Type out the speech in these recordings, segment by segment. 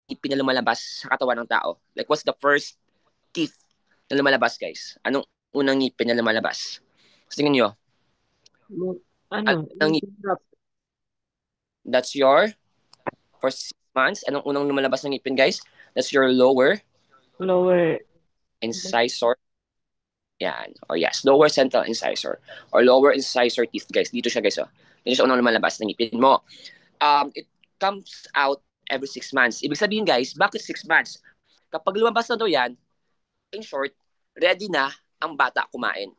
ngipin na lumalabas sa katawan ng tao? Like, what's the first teeth na lumalabas, guys? Anong unang ngipin na lumalabas? Sa tingin nyo? Ano? Anong That's your, for 6 months, anong unang lumalabas ng ngipin, guys? That's your lower Lower. incisor. Yan. Or yes, lower central incisor. Or lower incisor teeth, guys. Dito siya, guys. Oh. Dito siya unang lumalabas ng ngipin mo. It comes out every 6 months. Ibig sabihin, guys, bakit 6 months? Kapag lumabas na daw yan, in short, ready na ang bata kumain.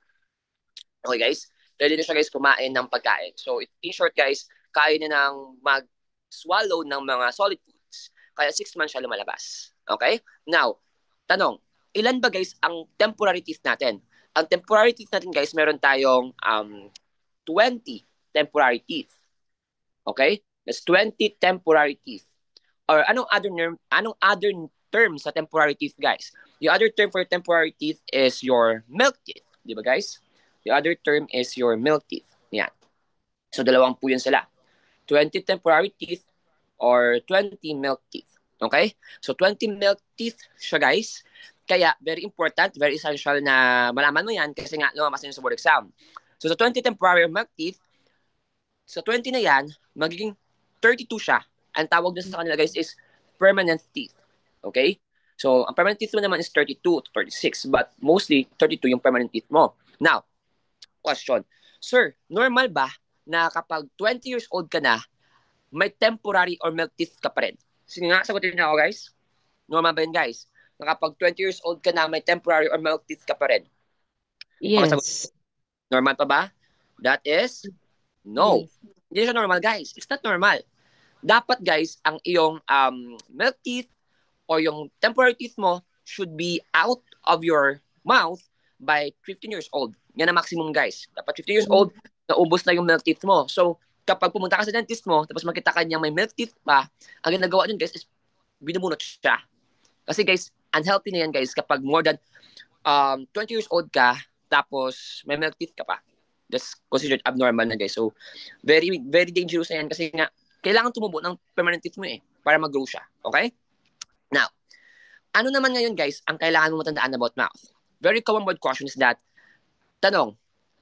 Okay, guys? Ready na siya, guys, kumain ng pagkain. So, in short, guys, kaya na nang mag-swallow ng mga solid foods. Kaya 6 months siya lumalabas. Okay? Now, tanong, ilan ba, guys, ang temporary teeth natin? Ang temporary teeth natin, guys, meron tayong 20 temporary teeth. Okay? That's 20 temporary teeth. Or anong other term sa temporary teeth, guys? The other term for temporary teeth is your milk teeth. Di ba, guys? The other term is your milk teeth. Yan. So, dalawang po yun sila. 20 temporary teeth or 20 milk teeth. Okay? So, 20 milk teeth siya, guys. Kaya, very important, very essential na malaman mo yan kasi nga lumabas na yun sa board exam. So, sa 20 temporary milk teeth, sa 20 na yan, magiging 32 siya. Ang tawag na sa kanila, guys, is permanent teeth. Okay? So, ang permanent teeth mo naman is 32 to 36, but mostly 32 yung permanent teeth mo. Now, question. Sir, normal ba na kapag 20 years old ka na, may temporary or milk teeth ka pa rin? Sige nga, sagutin niyo ako, guys. Normal ba yun, guys? Na kapag 20 years old ka na, may temporary or milk teeth ka pa rin? Pakasagot. Yes. Normal pa ba? That is no. Yes. Hindi siya normal, guys. It's not normal. Dapat, guys, ang iyong milk teeth or yung temporary teeth mo should be out of your mouth by 15 years old. Yan ang maximum, guys. Dapat 15 years old, naubos na yung milk teeth mo. So, kapag pumunta ka sa dentist mo, tapos makita ka niya may milk teeth pa, ang ginagawa nun, guys, is binubunot siya. Kasi, guys, unhealthy na yan, guys, kapag more than 20 years old ka, tapos may milk teeth ka pa. That's considered abnormal na, guys. So, very, very dangerous na yan kasi nga, kailangan tumubo ng permanent teeth mo para mag-grow siya. Okay? Now, ano naman ngayon, guys, ang kailangan mo matandaan about mouth? Very common word question is that, tanong,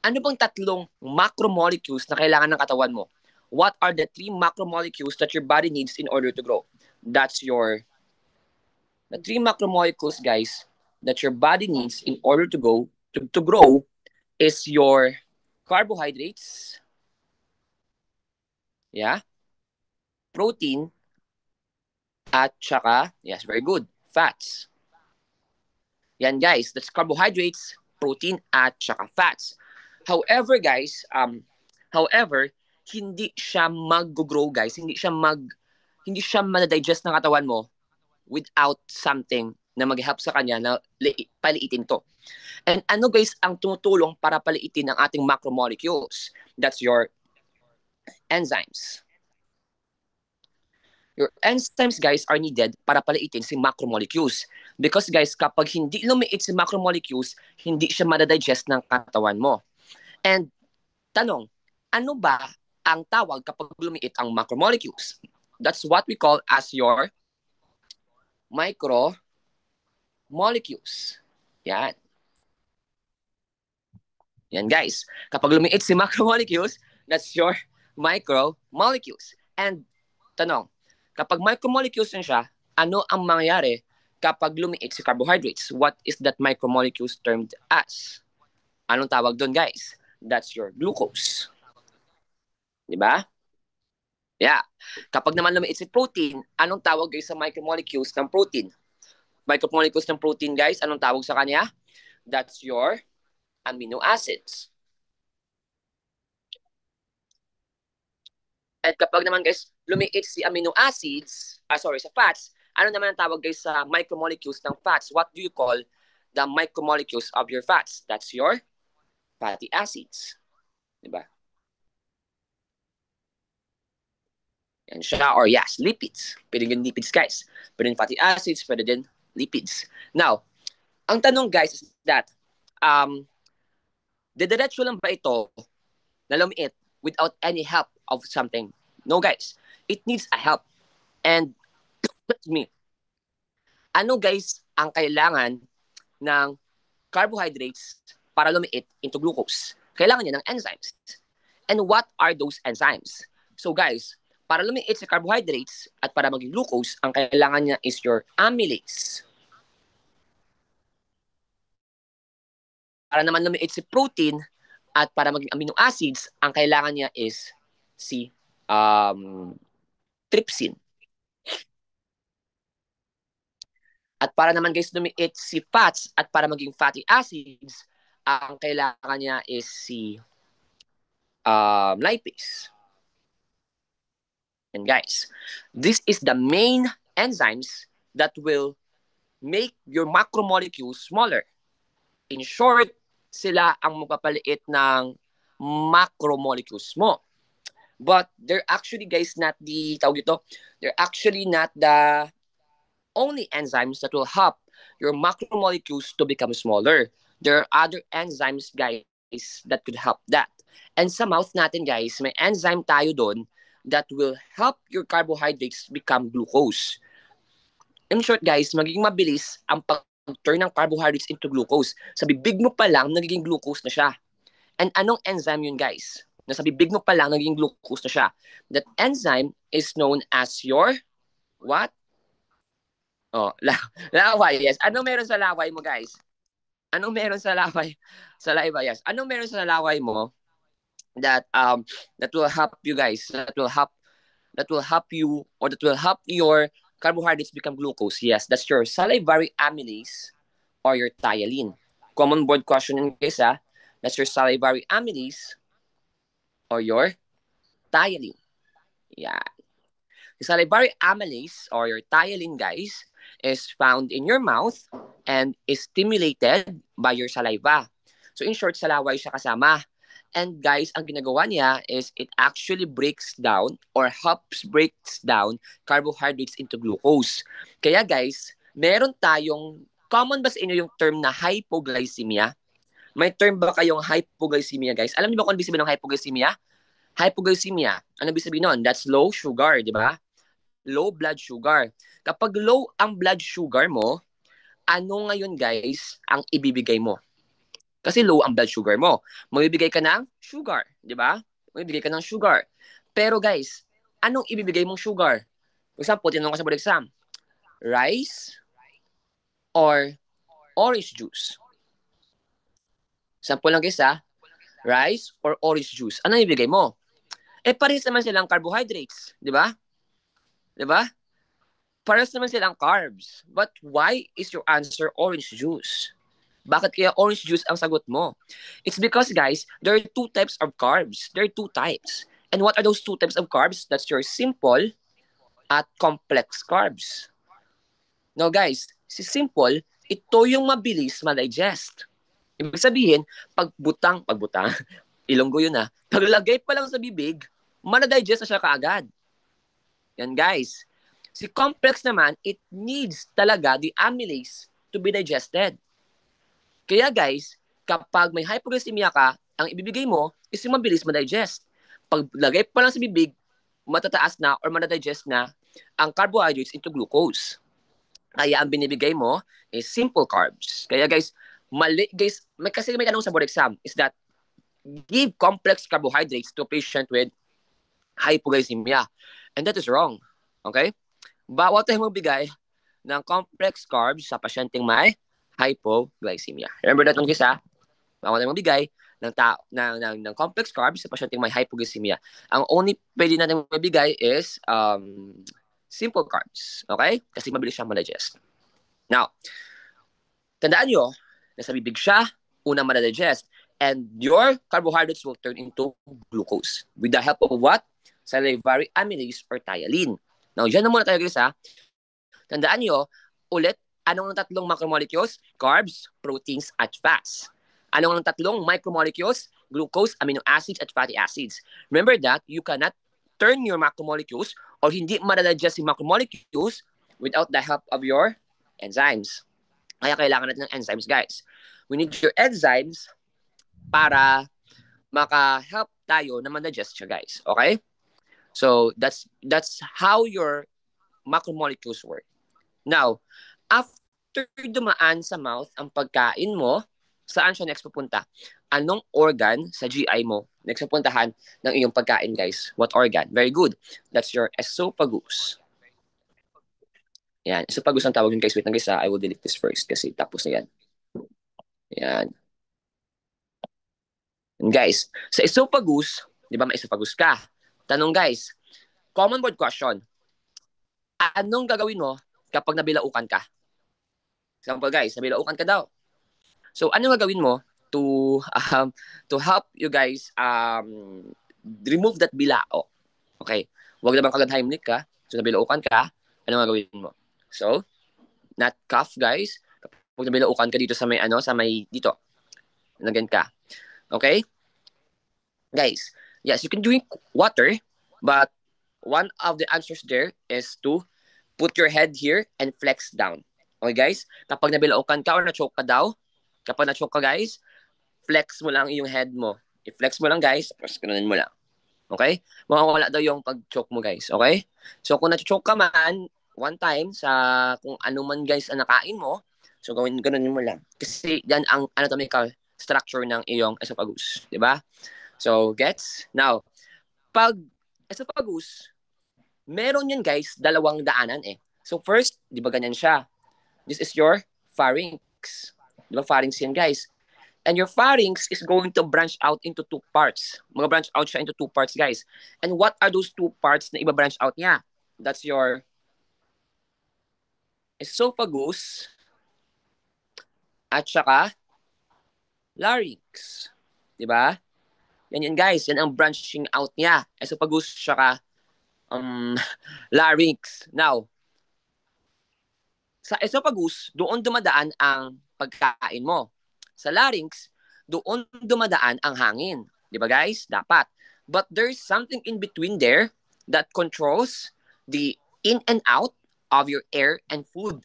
ano bang tatlong macromolecules na kailangan ng katawan mo? What are the 3 macromolecules that your body needs in order to grow? That's the 3 macromolecules, guys, that your body needs in order to grow is your carbohydrates, yeah, protein, at saka, yes, very good, fats. Yan, guys, that's carbohydrates, protein, at saka fats. However, guys, hindi siya mag-grow, guys. Hindi siya ma-digest ng katawan mo without something na mag-help sa kanya na paliitin to. And ano, guys, ang tumutulong para paliitin ang ating macromolecules? That's your enzymes. Your enzymes, guys, are needed para paliitin si macromolecules. Because, guys, kapag hindi lumiit si macromolecules, hindi siya madadigest ng katawan mo. And, tanong, ano ba ang tawag kapag lumiit ang macromolecules? That's what we call as your micromolecules. Yan. Yan, guys. Kapag lumiit si macromolecules, that's your micromolecules. And, tanong, kapag micromolecules na siya, ano ang mangyayari kapag lumiit si carbohydrates? What is that micromolecules termed as? Anong tawag doon, guys? That's your glucose. Diba? Yeah. Kapag naman lumiit si protein, anong tawag, guys, sa micromolecules ng protein? Micromolecules ng protein, guys, anong tawag sa kanya? That's your amino acids. At kapag naman, guys, lumiit si amino acids, sa fats, ano naman ang tawag, guys, sa micromolecules ng fats? What do you call the micromolecules of your fats? That's your fatty acids. Diba? Yan siya. Or yes, lipids. Pwede din lipids, guys. Pwede din fatty acids, pwede din lipids. Now, ang tanong, guys, is that, didiretso lang ba ito na lumiit without any help of something? No, guys. It needs a help. And, that's me. Ano guys ang kailangan ng carbohydrates para lumiit into glucose? Kailangan niya ng enzymes. And what are those enzymes? So guys, para lumiit sa carbohydrates at para maging glucose, ang kailangan niya is your amylase. Para naman lumiit si protein at para maging amino acids, ang kailangan niya is si trypsin. At para naman guys lumiit si fats at para maging fatty acids, ang kailangan niya is si lipase. And guys, this is the main enzymes that will make your macromolecules smaller. In short, sila ang magpapaliit ng macromolecules mo. But they're actually guys not the, they're actually not the only enzymes that will help your macromolecules to become smaller. There are other enzymes, guys, that could help that. And sa mouth natin, guys, may enzyme tayo doon that will help your carbohydrates become glucose. In short, guys, magiging mabilis ang pag-turn ng carbohydrates into glucose. Sa bibig mo pa lang, nagiging glucose na siya. And anong enzyme yun, guys? Nasa bibig mo pa lang, nagiging glucose na siya. That enzyme is known as your, what? Oh, laway, yes. Anong meron sa laway mo, guys? Anong meron sa laway? Sa laway, yes. Anong meron sa laway mo that that will help you guys? That will help you, or that will help your carbohydrates become glucose? Yes, that's your salivary amylase or your thiolin. Common board question in case, ha? That's your salivary amylase or your thiolin. Yeah. The salivary amylase or your thiolin, guys, is found in your mouth and is stimulated by your saliva. So in short, sa laway siya kasama. And guys, ang ginagawa niya is it actually breaks down or helps breaks down carbohydrates into glucose. Kaya guys, meron tayong, common ba sa inyo yung term na hypoglycemia? May term ba kayong hypoglycemia, guys? Alam niyo ba kung ano ibig sabihin ng hypoglycemia? Hypoglycemia, ano ibig sabihin nun? That's low sugar, di ba? Low blood sugar. Kapag low ang blood sugar mo, ano ngayon guys ang ibibigay mo? Kasi low ang blood sugar mo. Magbibigay ka ng sugar, di ba? Magbibigay ka ng sugar. Pero guys, anong ibibigay mong sugar? For example, tinanong ka sa board exam, rice or orange juice? Sample lang guys, ha? Rice or orange juice. Ano ibibigay mo? Parehas naman silang carbohydrates, di ba? Diba? Parehas naman silang carbs. But why is your answer orange juice? Bakit kaya orange juice ang sagot mo? It's because, guys, there are two types of carbs. There are two types. And what are those two types of carbs? That's your simple at complex carbs. Now, guys, si simple, ito yung mabilis ma-digest. Ibig sabihin, pagbutang, ilonggo yun ha, paglagay pa lang sa bibig, ma-digest na siya kaagad. Yan guys. Si complex naman, it needs talaga the amylase to be digested. Kaya guys, kapag may hypoglycemia ka, ang ibibigay mo is yung mabilis ma-digest. Pag lagay pa lang sa bibig, matataas na or ma-digest na ang carbohydrates into glucose. Kaya ang binibigay mo is simple carbs. Kaya guys, mali guys, kasi may tanong sa board exam is that give complex carbohydrates to a patient with hypoglycemia. And that is wrong. Okay? Bawal tayong magbigay ng complex carbs sa pasyenteng may hypoglycemia. Remember that one, guys, ha? Bawal tayong magbigay ng complex carbs sa pasyenteng may hypoglycemia. Ang only pwede natin mabigay is simple carbs. Okay? Kasi mabilis siyang ma-digest. Now, tandaan nyo, nasa bibig siya, unang ma-digest, and your carbohydrates will turn into glucose. With the help of what? Salivary amylase or thiolin. Now, dyan na muna tayo guys ha. Tandaan nyo, ulit, anong ang tatlong macromolecules? Carbs, proteins, at fats. Anong ang tatlong micromolecules? Glucose, amino acids, at fatty acids. Remember that you cannot turn your macromolecules or hindi ma-digest yung macromolecules without the help of your enzymes. Kaya kailangan natin ng enzymes guys. We need your enzymes para maka-help tayo na ma-digest siya guys. Okay? So, that's how your macromolecules work. Now, After dumaan sa mouth ang pagkain mo, saan siya next pupunta? Anong organ sa GI mo next pupuntahan ng iyong pagkain, guys? What organ? Very good. That's your esophagus. Yan. Esophagus ang tawag yung guys. Wait lang guys, I will delete this first kasi tapos na yan. Yan. And guys, sa esophagus, di ba may esophagus ka? Tanong guys, common word question. Anong gagawin mo kapag nabilaukan ka? Example guys, nabilaukan ka daw. So anong gagawin mo to help you guys remove that bilao? Okay. Huwag naman kagad Heimlich ka. So nabilaukan ka, anong gagawin mo? So, not cough guys. Kapag nabilaukan ka dito sa may dito. Nagyan ka. Okay? Guys, yes, you can drink water, but one of the answers there is to put your head here and flex down. Okay, guys? Kapag nabilaukan ka or na-choke ka daw, kapag na-choke ka, guys, flex mo lang yung head mo. I-flex mo lang, guys, tapos ganoon mo lang. Okay? Mawawala daw yung pag-choke mo, guys. Okay? So, kung na-choke ka man, one time, sa kung ano man, guys, ang nakain mo, so ganoon mo lang. Kasi yan ang anatomical structure ng iyong esophagus. Diba? So, gets? Now, pag esophagus, meron yan guys, dalawang daanan eh. So, first, di ba ganyan siya? This is your pharynx. Di ba pharynx yan guys? And your pharynx is going to branch out into two parts. Mag-branch out siya into two parts guys. And what are those two parts na iba-branch out niya? That's your esophagus at saka larynx. Di ba? Yan guys, yan ang branching out niya. Esophagus saka larynx. Now, sa esophagus, doon dumadaan ang pagkain mo. Sa larynx, doon dumadaan ang hangin. Di ba guys? Dapat. But there's something in between there that controls the in and out of your air and food.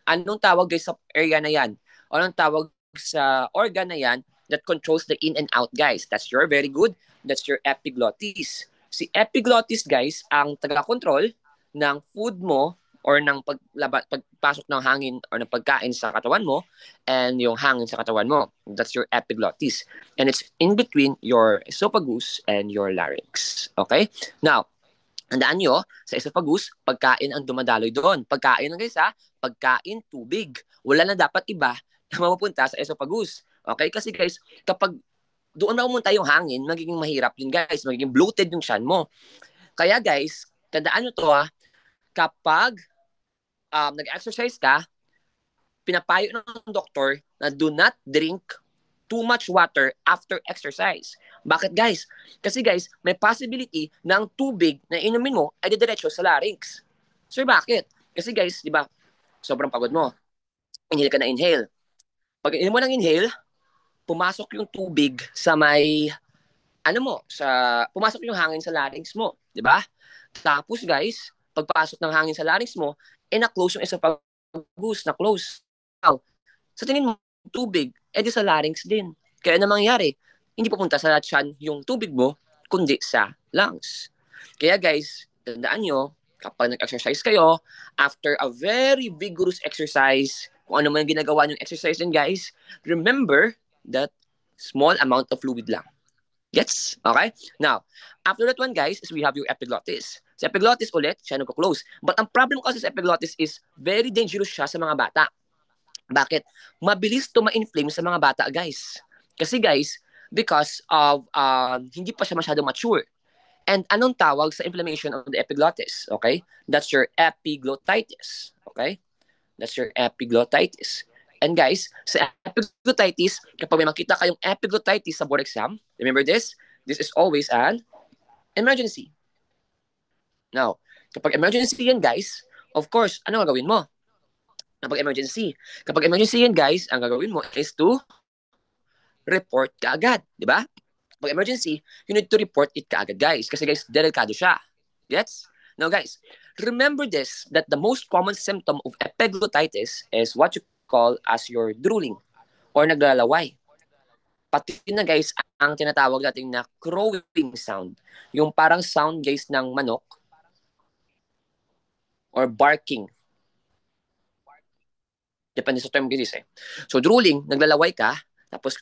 Anong tawag guys sa area na yan? O anong tawag sa organ na yan that controls the in and out, guys? That's your very good. That's your epiglottis. Si epiglottis, guys, ang taga-control ng food mo or ng pagpasok ng hangin or ng pagkain sa katawan mo and yung hangin sa katawan mo. That's your epiglottis. And it's in between your esophagus and your larynx. Okay? Now, handaan nyo, sa esophagus, pagkain ang dumadaloy doon. Pagkain lang guys ha, pagkain, tubig. Wala na dapat iba na mapupunta sa esophagus. Okay? Kasi guys, kapag doon na pumunta yung hangin, magiging mahirap yun guys. Magiging bloated yung tiyan mo. Kaya guys, tandaan nyo to ha, kapag nag-exercise ka, pinapayo ng doktor na do not drink too much water after exercise. Bakit guys? Kasi guys, may possibility na ang tubig na inumin mo ay didiretso sa larynx. Sir, bakit? Kasi guys, di ba, sobrang pagod mo. Inhale ka na inhale. Pag inhale mo ng inhale, pumasok yung tubig sa may, pumasok yung hangin sa larynx mo. Di ba? Tapos guys, pagpasok ng hangin sa larynx mo, na-close yung esophagus, na-close. Now, sa tingin mo, tubig, edi sa larynx din. Kaya na mangyayari, hindi pupunta sa tiyan yung tubig mo, kundi sa lungs. Kaya guys, tandaan nyo, kapag nag-exercise kayo, after a very vigorous exercise, kung ano man yung ginagawa yung exercise din guys, remember that small amount of fluid lang. Gets? Okay? Now, after that one guys, is we have your epiglottis. Sa epiglottis ulit, siya nagko-close. But ang problem kasi sa epiglottis is very dangerous siya sa mga bata. Bakit? Mabilis to ma-inflame sa mga bata, guys. Kasi guys, because of hindi pa siya masyado mature. And anong tawag sa inflammation of the epiglottis? Okay? That's your epiglottitis. Okay? That's your epiglottitis. And guys, sa epiglottitis, kapag may makita kayong epiglottitis sa board exam, remember this? This is always an emergency. Now, kapag emergency yan guys, of course, ano gagawin mo? Kapag emergency yan guys, ang gagawin mo is to report ka agad. Di ba? Kapag emergency, you need to report it ka agad guys. Kasi guys, delikado siya. Gets? Now guys, remember this, that the most common symptom of epiglottitis is what you call as your drooling or naglalaway. Pati na guys, ang tinatawag natin na crowing sound. Yung parang sound guys ng manok or barking. Depende sa term disease eh. So drooling, naglalaway ka, tapos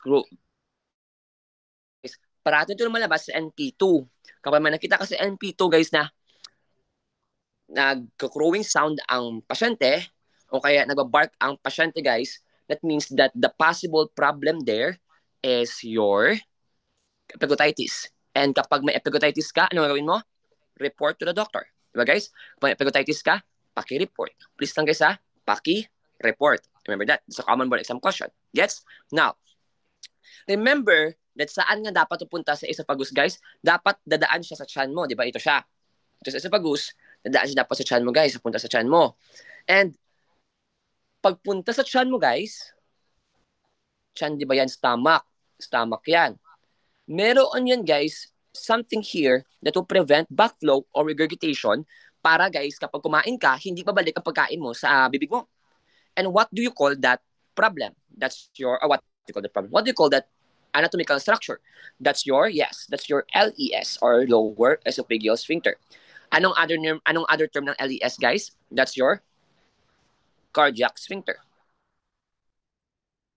parati ito lumalabas sa NP2. Kapag may nakita ka sa NP2 guys na nag-crowing sound ang pasyente o kaya nagbabark ang pasyente guys, that means that the possible problem there is your epiglottitis. And kapag may epiglottitis ka, ano gagawin mo? Report to the doctor. Diba guys? Kapag may epiglottitis ka, paki-report. Please lang guys ha, paki-report. Remember that? It's a common board exam question. Yes? Now, remember that saan nga dapat pupunta sa esophagus guys? Dapat dadaan siya sa tiyan mo. Diba? Ito siya. Ito sa esophagus, dadaan siya dapat sa tiyan mo guys. Punta sa tiyan mo. And pagpunta sa tiyan mo guys, tiyan di ba yan? Stomach. Stomach yan. Meron yan guys, something here that will prevent backflow or regurgitation para guys, kapag kumain ka, hindi pabalik ang pagkain mo sa bibig mo. And what do you call that problem? That's your, or what do you call that problem? What do you call that anatomical structure? That's your, yes, that's your LES or lower esophageal sphincter. Anong other term ng LES guys? That's your cardiac sphincter.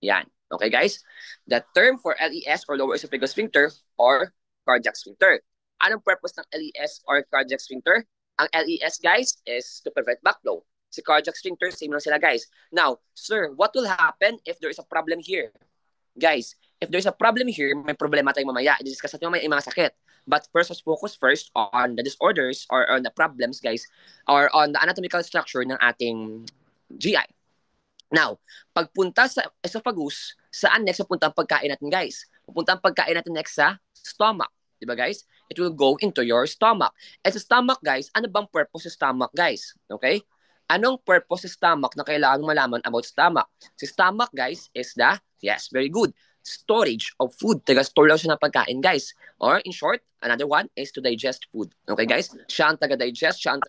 Yan. Okay guys? The term for LES or lower esophageal sphincter or cardiac sphincter. Anong purpose ng LES or cardiac sphincter? Ang LES guys is to prevent backflow. Si cardiac sphincter, same lang sila guys. Now, sir, what will happen if there is a problem here? Guys, if there's a problem here, may problema tayong mamaya. I-discuss natin mamaya yung mga sakit. But first, let's focus first on the disorders or on the problems guys or on the anatomical structure ng ating GI. Now, pagpunta sa esophagus, saan next pupunta ang pagkain natin guys? Pupunta ang pagkain natin next sa stomach. Diba guys? It will go into your stomach. And sa stomach guys, ano bang purpose sa stomach guys? Okay? Anong purpose sa stomach na kailangan malaman about stomach? Si stomach guys is the, yes, very good, storage of food. Taga-store lang siya ng pagkain guys. Or in short, another one is to digest food. Okay guys? Siya ang taga-digest, siya ang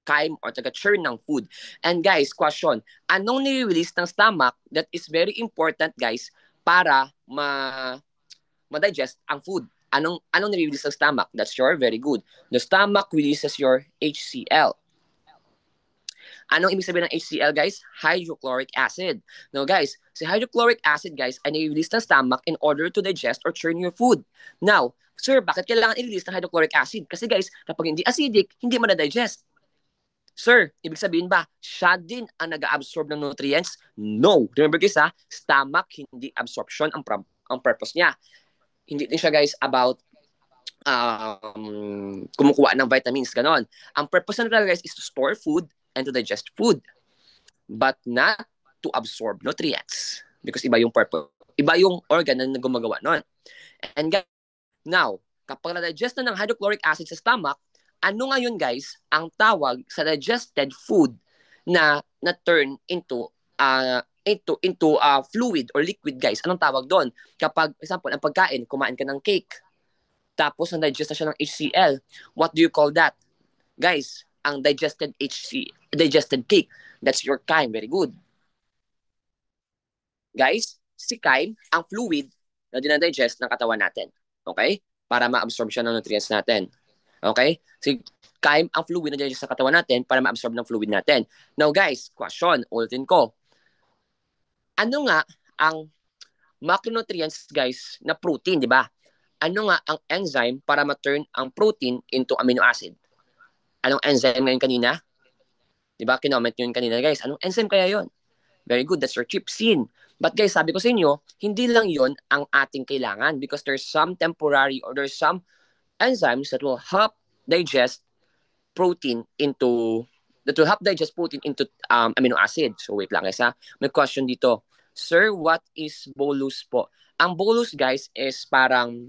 kain or taga-churn ng food. And guys, question, anong nire-release ng stomach that is very important guys para ma-digest ang food? Anong nire-release ng stomach? That's your very good. The stomach releases your HCl. Anong ibig sabihin ng HCl guys? Hydrochloric acid. Now guys, si hydrochloric acid guys ay nire-release ng stomach in order to digest or churn your food. Now, sir, bakit kailangan i-release ng hydrochloric acid? Kasi guys, kapag hindi acidic, hindi ma-digest. Sir, ibig sabihin ba, siya din ang nag-absorb ng nutrients? No. Remember guys ha, stomach, hindi absorption ang purpose niya. Hindi din siya guys about kumukuha ng vitamins, ganon. Ang purpose na guys is to store food and to digest food. But not to absorb nutrients. Because iba yung purpose. Iba yung organ na gumagawa nun. And guys, now, kapag na-digest na ng hydrochloric acid sa stomach, ano ngayon guys ang tawag sa digested food na turn into fluid or liquid guys? Anong tawag doon? Kapag example, ang pagkain, kumain ka ng cake, tapos na-digest na siya ng HCl, what do you call that? Guys, ang digested cake, that's your chyme. Very good. Guys, si chyme, ang fluid na dinadigest ng katawan natin. Okay? Para ma-absorb siya ng nutrients natin. Okay? Si chyme, ang fluid na digest sa katawan natin para ma-absorb ng fluid natin. Now guys, question, ulitin ko. Ano nga ang macronutrients guys na protein, di ba? Ano nga ang enzyme para ma-turn ang protein into amino acid? Anong enzyme ngayon kanina? Di ba? Kinoment nyo yun kanina guys. Anong enzyme kaya yon? Very good, that's your trypsin. But guys, sabi ko sa inyo, hindi lang yon ang ating kailangan because there's some temporary or there's some enzymes that will help digest protein into amino acid. So wait lang guys ha. May question dito. Sir, what is bolus po? Ang bolus guys is parang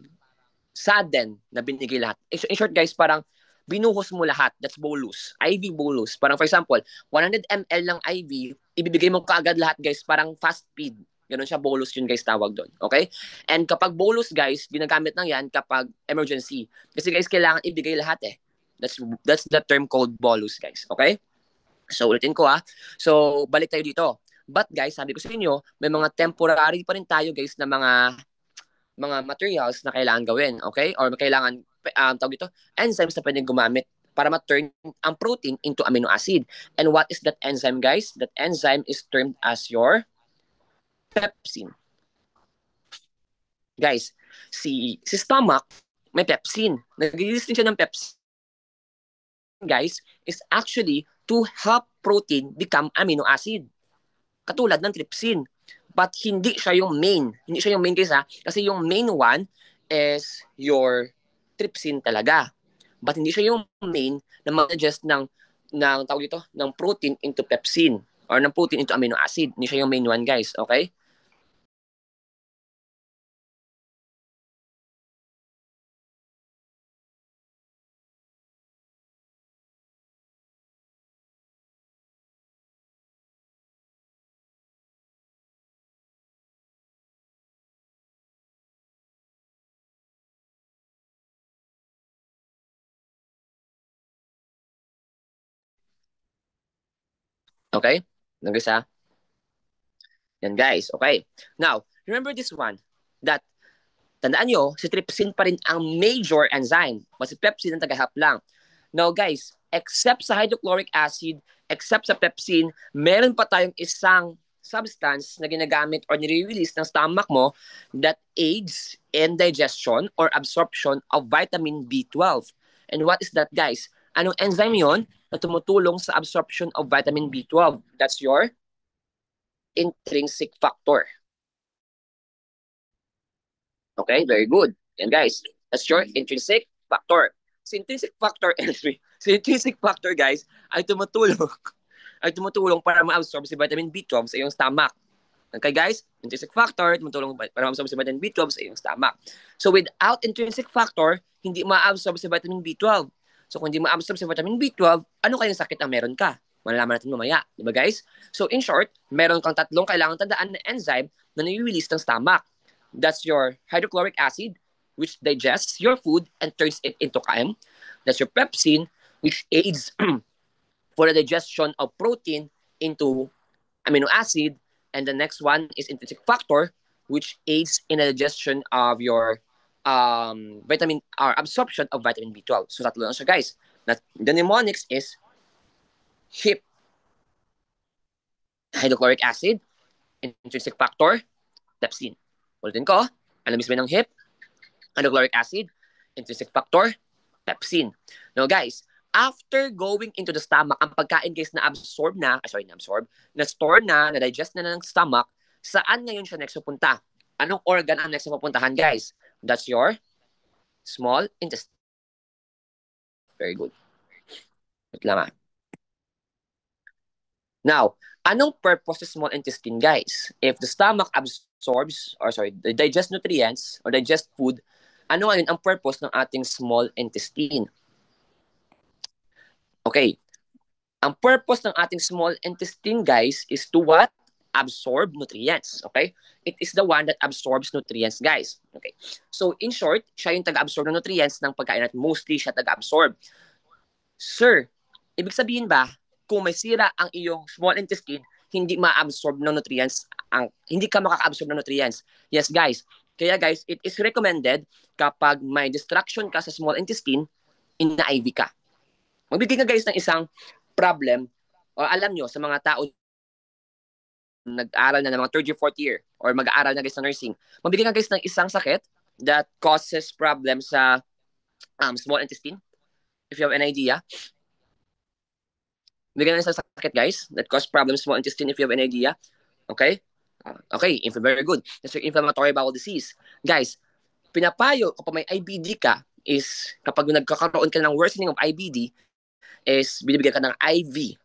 sudden na binigay lahat. In short guys, parang binuhos mo lahat. That's bolus. IV bolus. Parang for example, 100 ml ng IV, ibibigay mo kaagad lahat guys, parang fast feed. Ganun siya, bolus yun guys tawag doon. Okay? And kapag bolus guys, ginagamit lang yan kapag emergency. Kasi guys, kailangan ibigay lahat eh. That's the term called bolus guys. Okay? So ulitin ko ha. So balik tayo dito. But guys, sabi ko sa inyo, may mga temporary pa rin tayo guys na mga materials na kailangan gawin. Okay? Or kailangan, tawag dito, enzymes na pwedeng gumamit para ma-turn ang protein into amino acid. And what is that enzyme, guys? That enzyme is termed as your pepsin. Guys, si stomach, may pepsin. Nag-release din siya ng pepsin, guys, is actually to help protein become amino acid. Katulad ng trypsin. But hindi siya yung main. Hindi siya yung main, guys, ha? Kasi yung main one is your trypsin talaga. But hindi siya yung main na mag-adjust ng tawag dito, ng protein into pepsin or ng protein into amino acid. Hindi siya yung main one, guys. Okay? Okay? Guys, ha? Yan, guys. Okay. Now, remember this one. That, tandaan nyo, si trypsin pa rin ang major enzyme. But si pepsin ang tagahap lang. Now, guys, except sa hydrochloric acid, except sa pepsin, meron pa tayong isang substance na ginagamit or nire-release ng stomach mo that aids in digestion or absorption of vitamin B12. And what is that, guys? Anong enzyme yon na tumutulong sa absorption of vitamin B12? That's your intrinsic factor. Okay, very good. And guys, that's your intrinsic factor. Si intrinsic factor, si intrinsic factor, guys, ay tumutulong para ma-absorb si vitamin B12 sa iyong stomach. Okay, guys? Intrinsic factor, tumutulong para ma-absorb si vitamin B12 sa iyong stomach. So, without intrinsic factor, hindi ma-absorb si vitamin B12. So, kung hindi ma-absorb si vitamin B12, ano kayang sakit ang meron ka? Malalaman natin mamaya. Diba, guys? So, in short, meron kang tatlong kailangan tandaan na enzyme na nai-release ng stomach. That's your hydrochloric acid, which digests your food and turns it into KM. That's your pepsin, which aids for the digestion of protein into amino acid. And the next one is intrinsic factor, which aids in the digestion of your vitamin or absorption of vitamin B12. So tatlo lang siya, guys. The mnemonics is HIP, hydrochloric acid, intrinsic factor, pepsin. Ulitin ko, ano mismo ng HIP? Hydrochloric acid, intrinsic factor, pepsin. Now, guys, after going into the stomach, ang pagkain, guys, na-store na, na-digest na ng stomach, saan ngayon siya next pupunta? Anong organ ang next na pupuntahan, guys? That's your small intestine. Very good. Wait lang, ah. Now, anong purpose ng small intestine, guys? If the stomach digests nutrients or digest food, ano ngayon ang purpose ng ating small intestine? Okay. Ang purpose ng ating small intestine, guys, is to what? Absorb nutrients. Okay? It is the one that absorbs nutrients, guys. Okay. So, in short, siya yung taga-absorb ng nutrients ng pagkain at mostly siya taga-absorb. Sir, ibig sabihin ba, kung may sira ang iyong small intestine, hindi ma-absorb ng nutrients, hindi ka makaka-absorb ng nutrients. Yes, guys. Kaya, guys, it is recommended kapag may distraction ka sa small intestine, ina-IV ka. Magbigay ka, guys, ng isang problem, o alam nyo, sa mga tao nag-aaral na ng mga 3rd year, 4th year, or mag-aaral na, guys, na nursing, magbigay ka, guys, ng isang sakit that causes problems sa small intestine. If you have an idea. Bigyan ng isang sakit, guys, that causes problems sa small intestine if you have an idea. Okay? Okay, very good. That's your inflammatory bowel disease. Guys, pinapayo kapag may IBD ka is kapag nagkakaroon ka ng worsening of IBD is binibigyan ka ng IV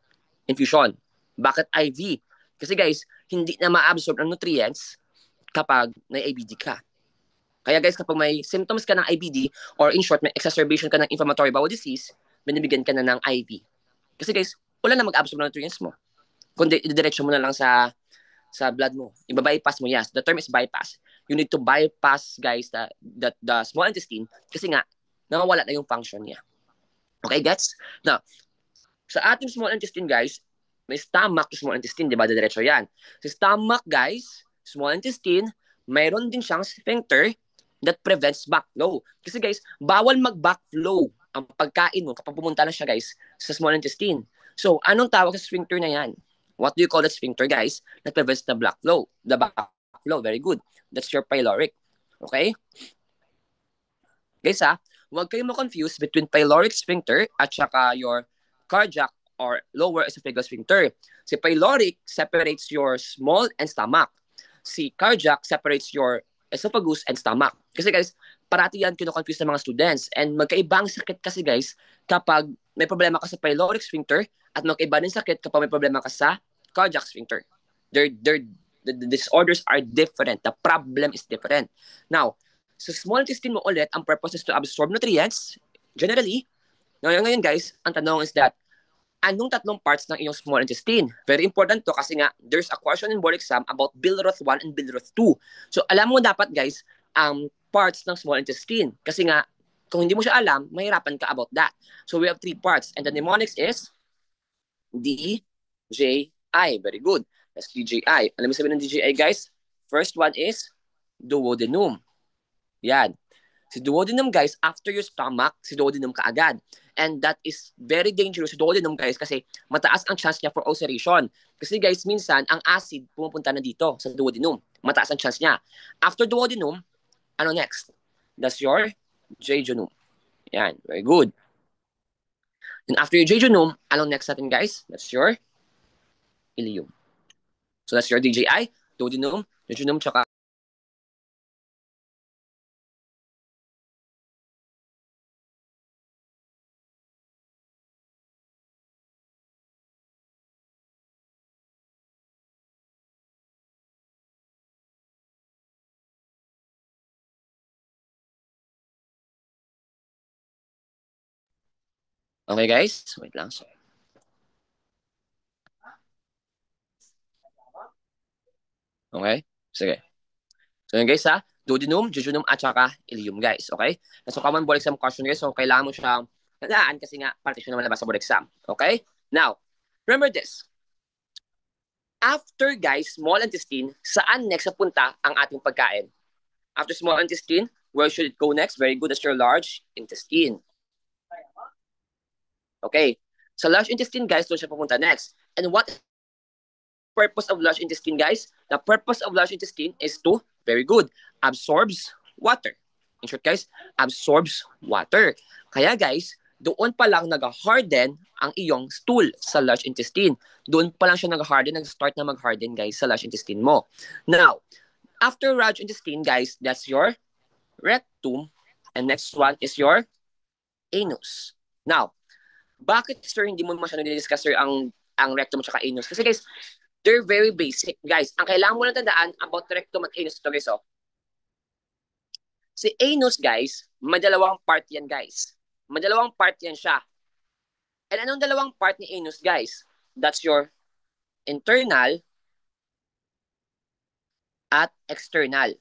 infusion. Bakit IV? Kasi, guys, hindi na ma-absorb ng nutrients kapag may IBD ka. Kaya, guys, kapag may symptoms ka ng IBD or in short, may exacerbation ka ng inflammatory bowel disease, binibigyan ka na ng IV. Kasi, guys, wala na mag-absorb ng nutrients mo. Kundi, ididiretso mo na lang sa blood mo. Iba-bypass mo, yes. The term is bypass. You need to bypass, guys, the small intestine kasi nga, nawawala na yung function niya. Okay, gets? Now, sa ating small intestine, guys, may stomach to small intestine, di ba? Diretso yan. Sa stomach, guys, small intestine, mayroon din siyang sphincter that prevents backflow. Kasi, guys, bawal mag-backflow ang pagkain mo kapag pumunta na siya, guys, sa small intestine. So, anong tawag sa sphincter na yan? What do you call that sphincter, guys? That prevents the backflow. The backflow, very good. That's your pyloric. Okay? Guys, huwag kayong ma-confuse between pyloric sphincter at saka your cardiac or lower esophageal sphincter. Si pyloric separates your small and stomach. Si cardiac separates your esophagus and stomach. Kasi guys, parati yan kino-confuse ng mga students. And magkaibang sakit kasi guys kapag may problema ka sa pyloric sphincter at magkaiba din sakit kapag may problema ka sa cardiac sphincter. The disorders are different. The problem is different. Now, sa small intestine mo ulit, ang purpose is to absorb nutrients. Generally, ngayon guys, ang tanong is that, anong tatlong parts ng iyong small intestine? Very important to kasi nga, there's a question in board exam about Billroth 1 and Billroth 2. So, alam mo dapat guys, parts ng small intestine. Kasi nga, kung hindi mo siya alam, mahirapan ka about that. So, we have 3 parts. And the mnemonics is D, J, I. Very good. That's DJI. Alam mo sabihin ng DJI, guys? First one is duodenum. Yan. Si duodenum, guys, after your stomach, si duodenum kaagad. And that is very dangerous si duodenum, guys, kasi mataas ang chance niya for ulceration. Kasi, guys, minsan, ang acid pumupunta na dito sa duodenum. Mataas ang chance niya. After duodenum, ano next? That's your jejunum. Yan. Very good. And after your jejunum, ano next natin, guys? That's your ileum. So that's your DJI, duodenum, jejunum, tsaka okay, guys? Wait lang. Okay? Sige. So yun, guys, duodenum, jejunum, at saka ileum, guys. Okay? So common board exam question, guys. So kailangan mo siyang tandaan kasi nga parte siya naman labas sa board exam. Okay? Now, remember this. After, guys, small intestine, saan next punta ang ating pagkain? After small intestine, where should it go next? Very good. That's your large intestine. Okay. So large intestine, guys, doon siya pupunta next. And what purpose of large intestine, guys? The purpose of large intestine is to, very good, absorbs water. In short, guys, absorbs water. Kaya, guys, doon pa lang nag-harden ang iyong stool sa large intestine. Doon pa lang siya nag-harden, nag-start na mag-harden, guys, sa large intestine mo. Now, after large intestine, guys, that's your rectum. And next one is your anus. Now, bakit, sir, hindi mo masyadong discuss, sir, ang rectum at anus? Kasi, guys, they're very basic, guys. Ang kailangan mo lang tandaan about rectum at anus ito, guys, Si anus, guys, madalawang part yan, guys. Madalawang part yan siya. And anong dalawang part ni anus, guys? That's your internal at external.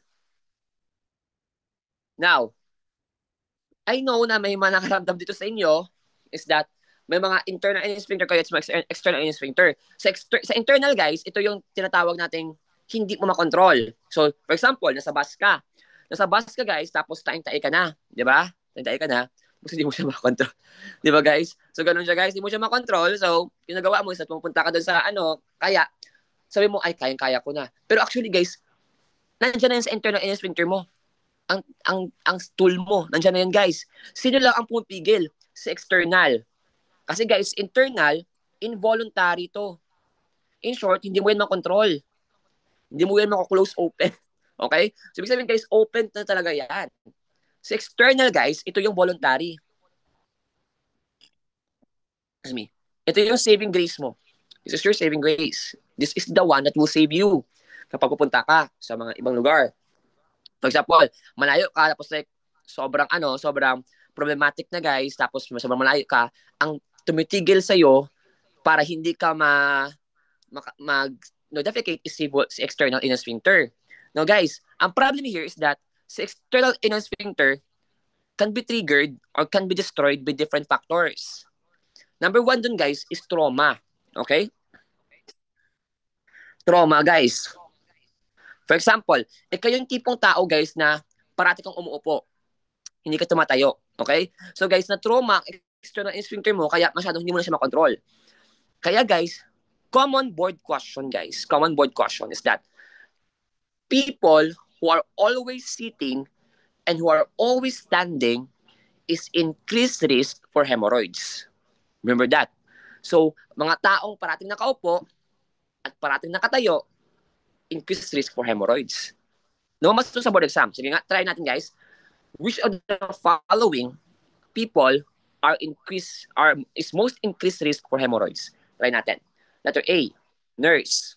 Now, I know na may mga nakaramdam dito sa inyo is that may mga internal anus sphincter kayo at external anus sphincter. Sa internal, guys, ito yung tinatawag nating hindi mo makontrol. So, for example, nasa bus ka. Nasa bus ka, guys, tapos taing-tae ka na. Di ba? Taing-tae ka na. Tapos hindi mo siya makontrol. Di ba, guys? So, ganun siya, guys. Hindi mo siya makontrol. So, yung nagawa mo is at pumunta ka doon sa kaya, sabi mo, ay, kayang-kaya ko na. Pero actually, guys, nandiyan na yan sa internal anus sphincter mo. Ang stool mo, nandiyan na yan, guys. Sino lang ang pumipigil? Sa external. Kasi, guys, internal, involuntary to. In short, hindi mo yan makontrol. Hindi mo yan mako-close open. Okay? So, ibig sabihin, guys, open na talaga yan. Sa external, guys, ito yung voluntary. Excuse me. Ito yung saving grace mo. This is your saving grace. This is the one that will save you kapag pupunta ka sa mga ibang lugar. For example, malayo ka, tapos like, sobrang problematic na, guys, tapos sobrang malayo ka, ang tumitigil sa'yo para hindi ka defecate is si external anus sphincter. Now, guys, ang problem here is that the external anus sphincter can be triggered or can be destroyed by different factors. Number one dun, guys, is trauma. Okay? Trauma, guys. For example, ikaw yung tipong tao, guys, na parati kang umuupo. Hindi ka tumatayo. Okay? So guys, na trauma, external sphincter mo, kaya masyadong hindi mo na siya makontrol. Kaya guys, common board question is that people who are always sitting and who are always standing is increased risk for hemorrhoids. Remember that. So, mga taong parating nakaupo at parating nakatayo, increased risk for hemorrhoids. Lumabas ito sa board exam. Sige nga, try natin guys. Which of the following people is most increased risk for hemorrhoids? Try natin. Letter A, nurse.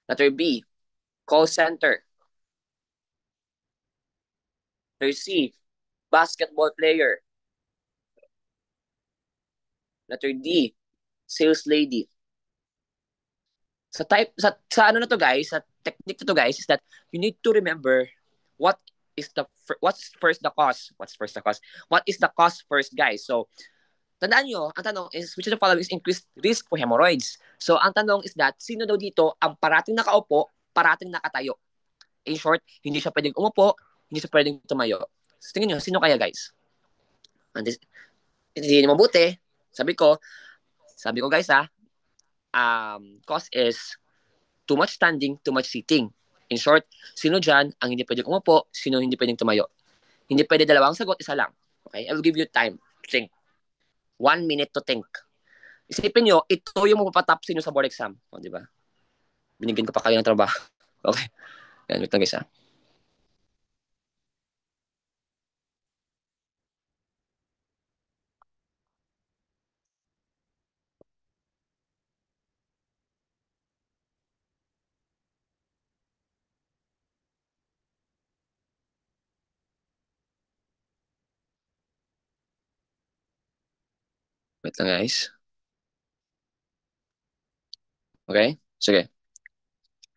Letter B, call center. Letter C, basketball player. Letter D, sales lady. Sa ano na to guys, sa technique na to guys, is that you need to remember what is the what's first the cause. What is the cause first, guys? So, tandaan nyo, ang tanong is, which of the following is increased risk for hemorrhoids? So, ang tanong is that, sino daw dito ang parating nakaupo, parating nakatayo? In short, hindi siya pwedeng umupo, hindi siya pwedeng tumayo. So, tingin nyo, sino kaya guys? Hindi nyo mabuti. Sabi ko guys cause is too much standing, too much sitting. In short, sino dyan ang hindi pwedeng umupo, sino hindi pwedeng tumayo? Hindi pwede dalawang sagot, isa lang. Okay? I will give you time to think. 1 minute to think. Isipin nyo, ito yung mapapatap sa inyo sa board exam. O, di ba? Binigyan ko pa kayo ng trabaho. Okay. Yan, wait lang guys. Wait lang guys. Okay? Sige.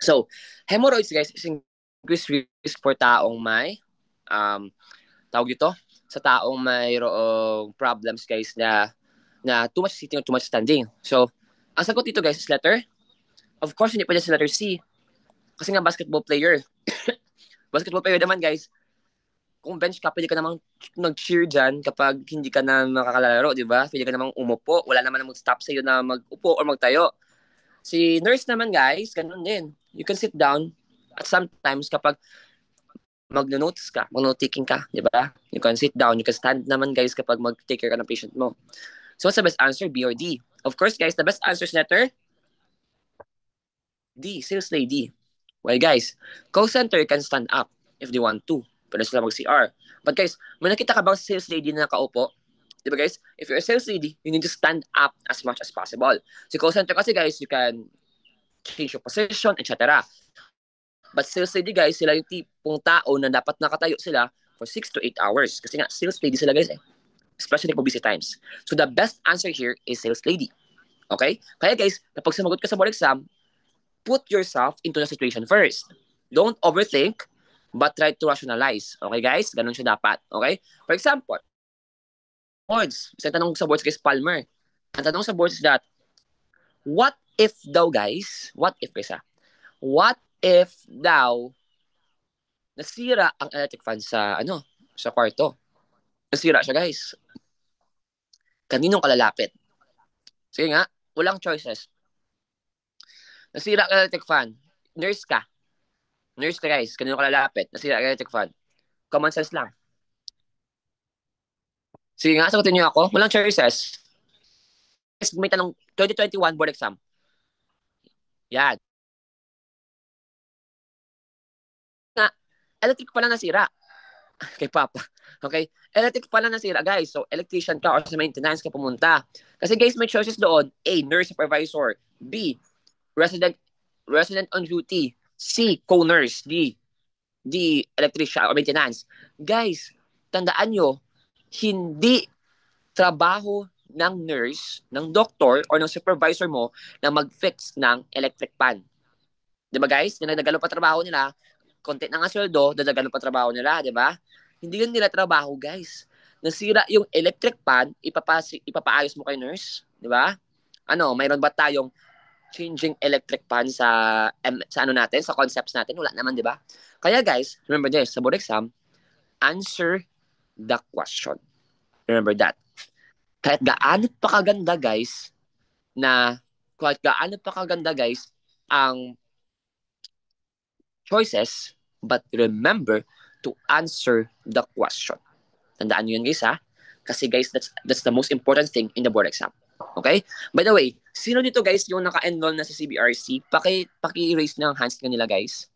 So, hemorrhoids guys is increased risk for taong may tawag ito, sa taong mayroong problems guys na too much sitting or too much standing. So, ang sagot dito guys is letter. Of course, hindi pwede sa letter C. Kasi nga basketball player. Basketball player naman guys, kung bench ka, pwede ka namang nag-cheer dyan kapag hindi ka na makakalaro, di ba? Pwede ka namang umupo. Wala naman na mag-stop sa'yo na mag-upo or magtayo. Si nurse naman guys, ganun din. You can sit down at sometimes kapag mag-notes ka, mag-note-taking ka, di ba? You can sit down, you can stand naman guys kapag mag-take care ka ng patient mo. So what's the best answer, B or D? Of course guys, the best answer is letter D, sales lady. Well guys, call center can stand up if they want to. Pwede sila mag-CR. But guys, may nakita ka bang sales lady na nakaupo? Diba guys? If you're a sales lady, you need to stand up as much as possible. Sa call center kasi guys, you can change your position, etc. But sales lady guys, sila yung tipong tao na dapat nakatayo sila for 6 to 8 hours. Kasi nga, sales lady sila guys eh. Especially for busy times. So the best answer here is sales lady. Okay? Kaya guys, kapag sumagot ka sa board exam, put yourself into the situation first. Don't overthink, but try to rationalize. Okay, guys? Ganun siya dapat. Okay? For example, boards. Isang tanong sa boards guys, Palmer. Ang tanong sa boards is that, what if daw, guys? What if daw nasira ang electric fan sa kwarto? Nasira siya, guys. Kaninong kalalapit? Sige nga, walang choices. Nasira ang electric fan. Nurse ka, guys. Kanino ka lalapit? Nasira ang electric fan. Common sense lang. Sige nga, sagutin niyo ako. Walang choices. May tanong, 2021 board exam. Yan. Nga, electric pala nasira. Kay Papa. Okay? Electric pala nasira, guys. So, electrician ka or sa maintenance ka pumunta. Kasi guys, may choices doon. A, nurse supervisor. B, resident on duty. C, co-nurse. D, electrician or maintenance. Guys, tandaan nyo, hindi trabaho ng nurse, ng doctor, or ng supervisor mo na mag-fix ng electric pan. Di ba guys? Dinagdagan pa trabaho nila, konti na nga sweldo, dadagalo pa trabaho nila, di ba? Hindi yun nila trabaho, guys. Nasira yung electric pan, ipapaayos mo kay nurse, di ba? Mayroon ba tayong changing electric pan sa ano natin, sa concepts natin? Wala naman, di ba? Kaya guys, remember this, sa board exam, answer the question. Remember that. Kahit gaano pa kaganda guys, ang choices, but remember to answer the question. Tandaan nyo yun guys ha. Kasi guys, that's the most important thing in the board exam. Okay? By the way, sino dito guys yung naka-enroll na sa CBRC? Paki-raise ng hands nila guys.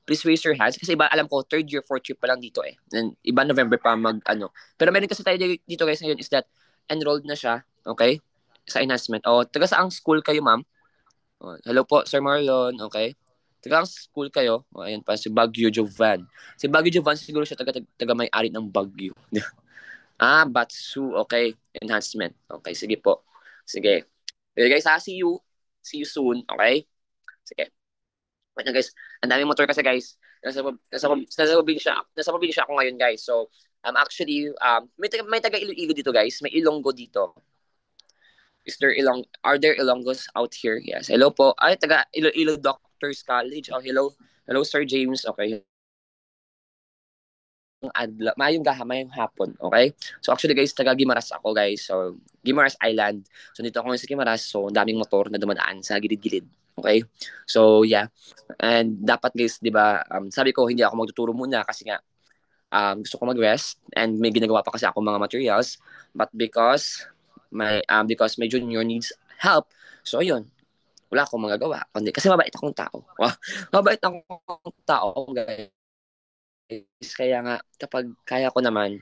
Please raise your hands. Kasi iba, alam ko, 3rd year, 4th year pa lang dito eh. And iba November pa Pero meron kasi tayo dito guys ngayon is that enrolled na siya. Okay? Sa enhancement. Taga saang school kayo ma'am? Hello po, Sir Marlon. Okay? Taga school kayo. Ayan pa, si Baguio Jovan. Si Baguio Jovan, siguro siya taga may-ari ng Baguio. Batsu. Okay. Enhancement. Okay, sige po. Sige. Okay guys, see you. See you soon. Okay? Sige. Wait na guys. Ang daming motor kasi guys. Nasa probinsya ako ngayon guys. So, actually, may taga Iloilo dito guys. May Ilonggo dito. Are there Ilonggos out here? Yes. Hello po. Ay, taga Iloilo Doctors College. Hello. Hello, Sir James. Okay. Mayong hapon. Okay? So, actually, guys, taga Guimaras ako, guys. So, Guimaras Island. So, dito ako sa Guimaras. So, daming motor na dumadaan sa gilid-gilid. Okay? So, yeah. And dapat, guys, di ba, sabi ko, hindi ako magtuturo muna kasi nga, gusto ko mag-rest and may ginagawa pa kasi ako mga materials. But because my junior needs help, so ayun, wala akong magagawa. Kasi mabait akong tao. Mabait akong tao, guys. Kaya nga, kapag kaya ko naman,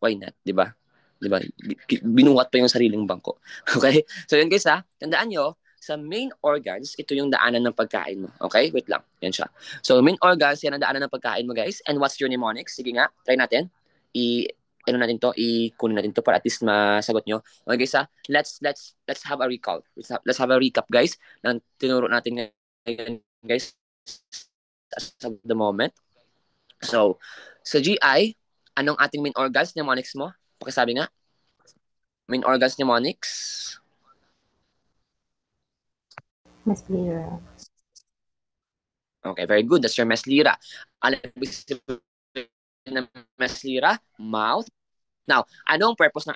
why not, di ba? Di ba? Binuhat pa yung sariling bangko. Okay? So yun guys ha, tandaan nyo, sa main organs, ito yung daanan ng pagkain mo. Okay? Wait lang. Yan siya. So main organs, yan ang daanan ng pagkain mo guys. And what's your mnemonics? Sige nga, try natin. Ikunin natin to para at least masagot nyo. Okay guys ha, let's have a recall. Let's have a recap guys ng tinuro natin ngayon guys as of the moment. So, sa GI, anong ating main organs mnemonics mo? Pakisabi nga. Main organs mnemonics. Meslira. Okay, very good. That's your meslira. Alam mo ng meslira? Mouth. Now, anong purpose ng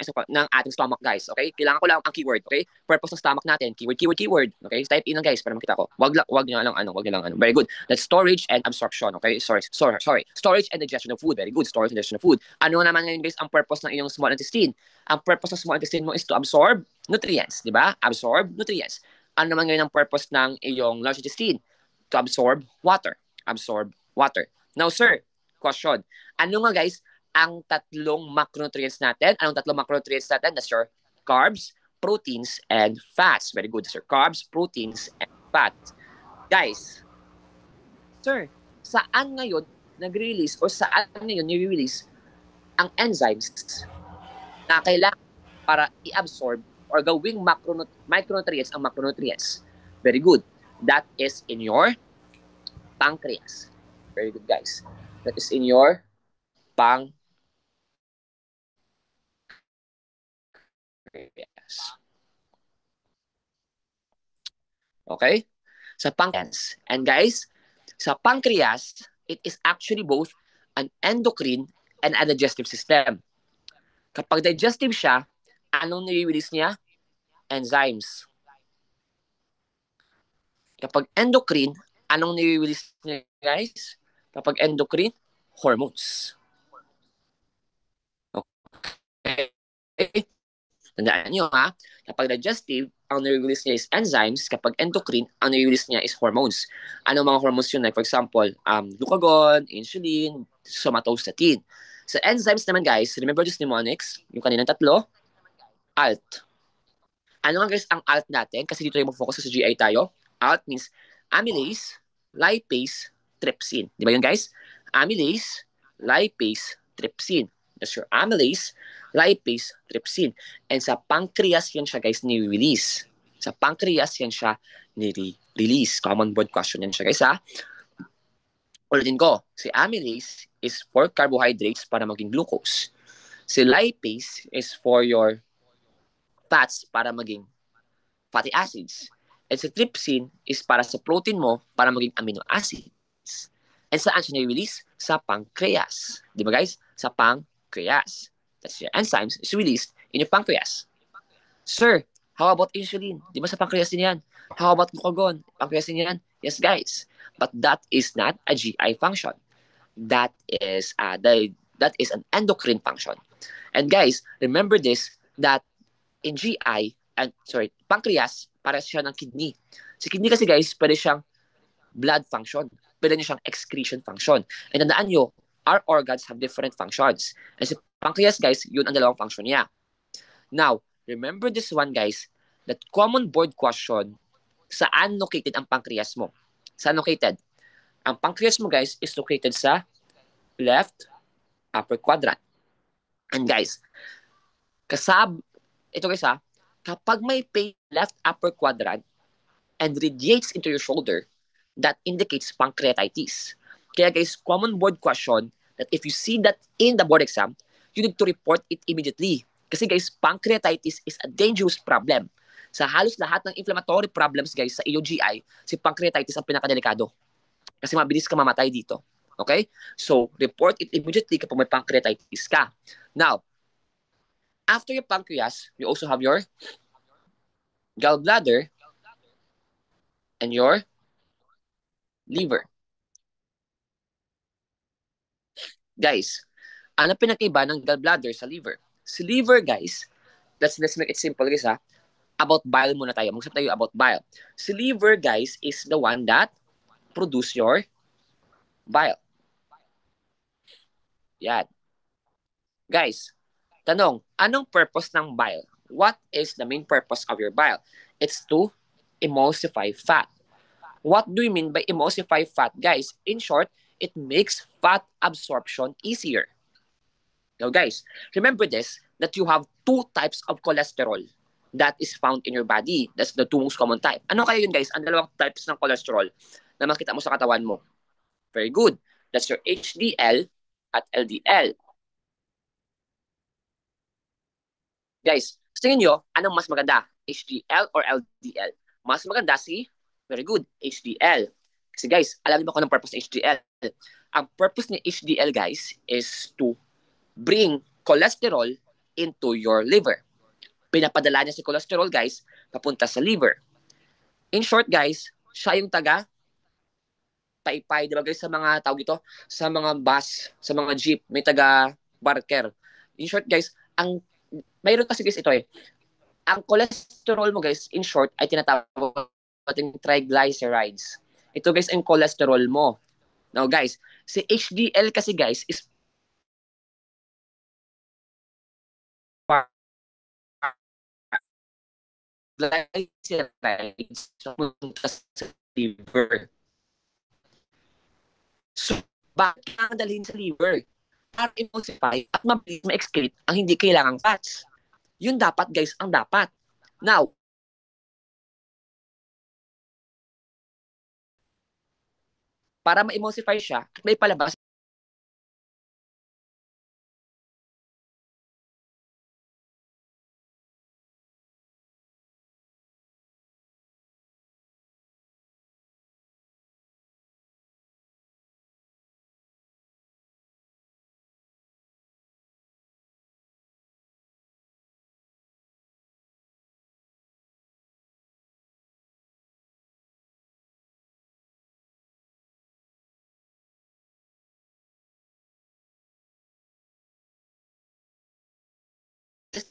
ating stomach, guys? Okay? Kailangan ko lang ang keyword, okay? Purpose ng stomach natin, keyword. Okay? Type in lang, guys, para makita ko. Wag niyo lang ano. Very good. That's storage and absorption, okay? Sorry. Storage and digestion of food. Very good. Storage and digestion of food. Ano naman ngayon, guys, ang purpose ng iyong small intestine? Ang purpose ng small intestine mo is to absorb nutrients, di ba? Absorb nutrients. Ano naman ngayon ang purpose ng iyong large intestine? To absorb water. Now, sir, question. Ano nga, guys, ang tatlong macronutrients natin? Anong tatlong macronutrients natin? That's your carbs, proteins, and fats. Very good. That's your carbs, proteins, and fats. Guys, sir, saan ngayon nag-release o saan ngayon nire-release ang enzymes na kailangan para i-absorb or gawing micronutrients ang macronutrients? Very good. That is in your pancreas. Very good, guys. That is in your pancreas. Okay? Sa pancreas. And guys, sa pancreas, it is actually both an endocrine and a digestive system. Kapag digestive siya, anong nire-release niya? Enzymes. Kapag endocrine, anong nire-release niya, guys? Kapag endocrine, hormones. Okay? Tandaan nyo ha, kapag digestive, ang nire-release niya is enzymes. Kapag endocrine, ang nire-release niya is hormones. Ano mga hormones yun? Like for example, glucagon, insulin, somatostatin. Sa enzymes naman guys, remember these mnemonics? Yung kaninang tatlo? ALT. Ano nga guys ang ALT natin? Kasi dito yung mag-focus sa GI tayo. ALT means amylase, lipase, trypsin. Di ba yun guys? Amylase, lipase, trypsin. That's your amylase, lipase, trypsin. And sa pancreas yan siya guys ni-release. Sa pancreas yan siya ni-release. Common board question yan siya guys ha. Ulitin ko, si amylase is for carbohydrates para maging glucose. Si lipase is for your fats para maging fatty acids. And si trypsin is para sa protein mo para maging amino acids. And saan siya ni-release? Sa pancreas. Di ba guys? Sa pancreas. pancreas. That's your enzymes is released in your pancreas. Sir, how about insulin? Di ba sa pancreas din yan? How about glucagon? Pancreas din yan? Yes, guys. But that is not a GI function. That is an endocrine function. And guys, remember this, that in GI, pancreas, para siya ng kidney. Si kidney kasi guys, pwede siyang blood function. Pwede niya siyang excretion function. And tandaan nyo, our organs have different functions. And si pancreas guys, yun ang dalawang function niya. Now, remember this one guys, that common board question, saan located ang pancreas mo? Saan located? Ang pancreas mo guys is located sa left upper quadrant. And guys, ito guys kapag may pain left upper quadrant and radiates into your shoulder, that indicates pancreatitis. Kaya guys, common board question that if you see that in the board exam, you need to report it immediately. Kasi guys, pancreatitis is a dangerous problem. Sa halos lahat ng inflammatory problems guys sa iyong GI, si pancreatitis ang pinakadelikado. Kasi mabilis ka mamatay dito. Okay? So, report it immediately kapag may pancreatitis ka. Now, after your pancreas, you also have your gallbladder and your liver. Guys, ano pinakaiba ng gallbladder sa liver? Si liver, guys, let's make it simple, guys, about bile muna tayo. Mag-usap tayo about bile. Si liver, guys, is the one that produce your bile. Yan. Guys, tanong, anong purpose ng bile? What is the main purpose of your bile? It's to emulsify fat. What do you mean by emulsify fat? Guys, in short, it makes fat absorption easier. Now guys, remember this, that you have two types of cholesterol that is found in your body. That's the two most common type. Ano kayo yun guys? Ang dalawang types ng cholesterol na makita mo sa katawan mo. Very good. That's your HDL at LDL. Guys, sa tingin nyo, anong mas maganda? HDL or LDL? Mas maganda si, very good, HDL. Kasi guys, alam niyo ba kung anong purpose ng HDL? Ang purpose ni HDL guys is to bring cholesterol into your liver. Pinapadala niya si cholesterol guys papunta sa liver. In short guys, siya yung taga paypay, di ba guys, sa mga tawag dito, sa mga bus, sa mga jeep, may taga barker. In short guys, mayroon kasi guys ito ang cholesterol mo guys, in short, ay tinatawag nating triglycerides. Ito guys, ang cholesterol mo. Now guys, si HDL kasi guys is triglycerides sa liver. So, bakit ang dalhin sa liver? Para emulsify at mabilis ma-excrete ang hindi kailangang fats. Yun dapat guys, ang dapat. Now, para ma-emulsify siya at may palabas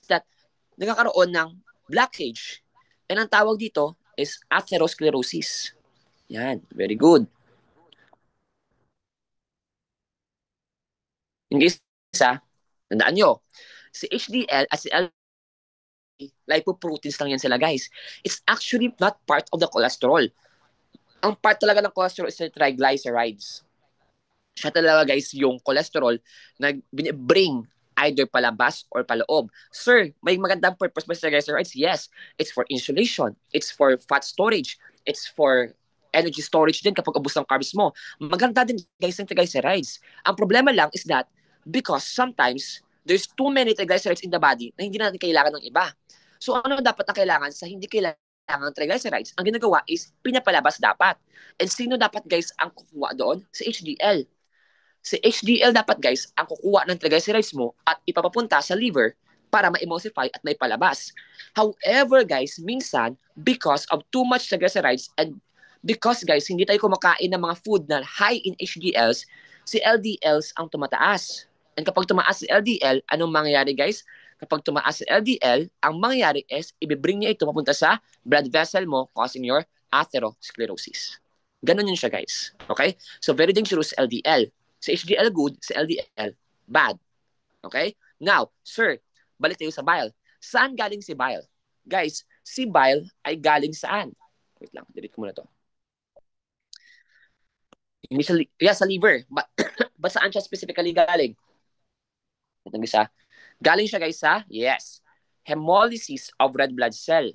that nagkakaroon ng blockage. And ang tawag dito is atherosclerosis. Yan, very good. Yung isa, tandaan nyo, si HDL at si lipoproteins lang yan sila guys. It's actually not part of the cholesterol. Ang part talaga ng cholesterol is the triglycerides. Siya talaga guys yung cholesterol na bring either palabas or paloob. Sir, may magandang purpose ba sa triglycerides? Yes. It's for insulation. It's for fat storage. It's for energy storage din kapag ubos ng carbs mo. Maganda din guys ang triglycerides. Ang problema lang is that because sometimes there's too many triglycerides in the body na hindi natin kailangan ng iba. So ano dapat ang kailangan sa hindi kailangan ng triglycerides? Ang ginagawa is pinapalabas dapat. And sino dapat guys ang kukuha doon? Sa HDL. Si HDL dapat guys, ang kukuha ng triglycerides mo at ipapapunta sa liver para ma-emulsify at maipalabas. However guys, minsan, because of too much triglycerides and because guys, hindi tayo kumakain ng mga food na high in HDLs, si LDLs ang tumataas. And kapag tumaas si LDL, anong mangyayari guys? Kapag tumaas si LDL, ang mangyayari is, ibibring niya ito papunta sa blood vessel mo, causing your atherosclerosis. Ganun yun siya guys. Okay? So very dangerous LDL. Si HDL good, si LDL bad. Okay? Now, sir, balik tayo sa bile. Saan galing si bile? Guys, si bile ay galing saan? Wait lang, delete ko muna to. Sa liver. But saan siya specifically galing? Itong isa. Galing siya guys sa, yes, hemolysis of red blood cell.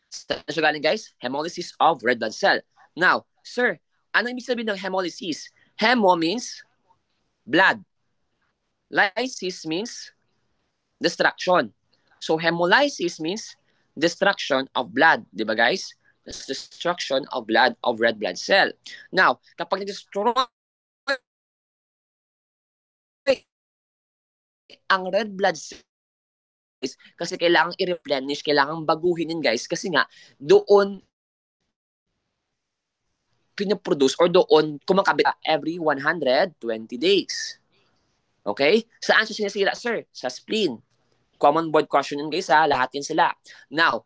Saan siya galing guys? Hemolysis of red blood cell. Now, sir, ano ibig sabihin ng hemolysis? Hemo means blood. Lysis means destruction. So, hemolysis means destruction of blood. Di ba guys? Destruction of blood of red blood cell. Now, kapag na-destroy ang red blood cells, kasi kailangang i-replenish, kailangang baguhin yun guys, kasi nga doon pinaproduce or doon kumakabit every 120 days. Okay? Saan siya sinisira, sir? Sa spleen. Common board question yun guys ha, lahat yun sila. Now,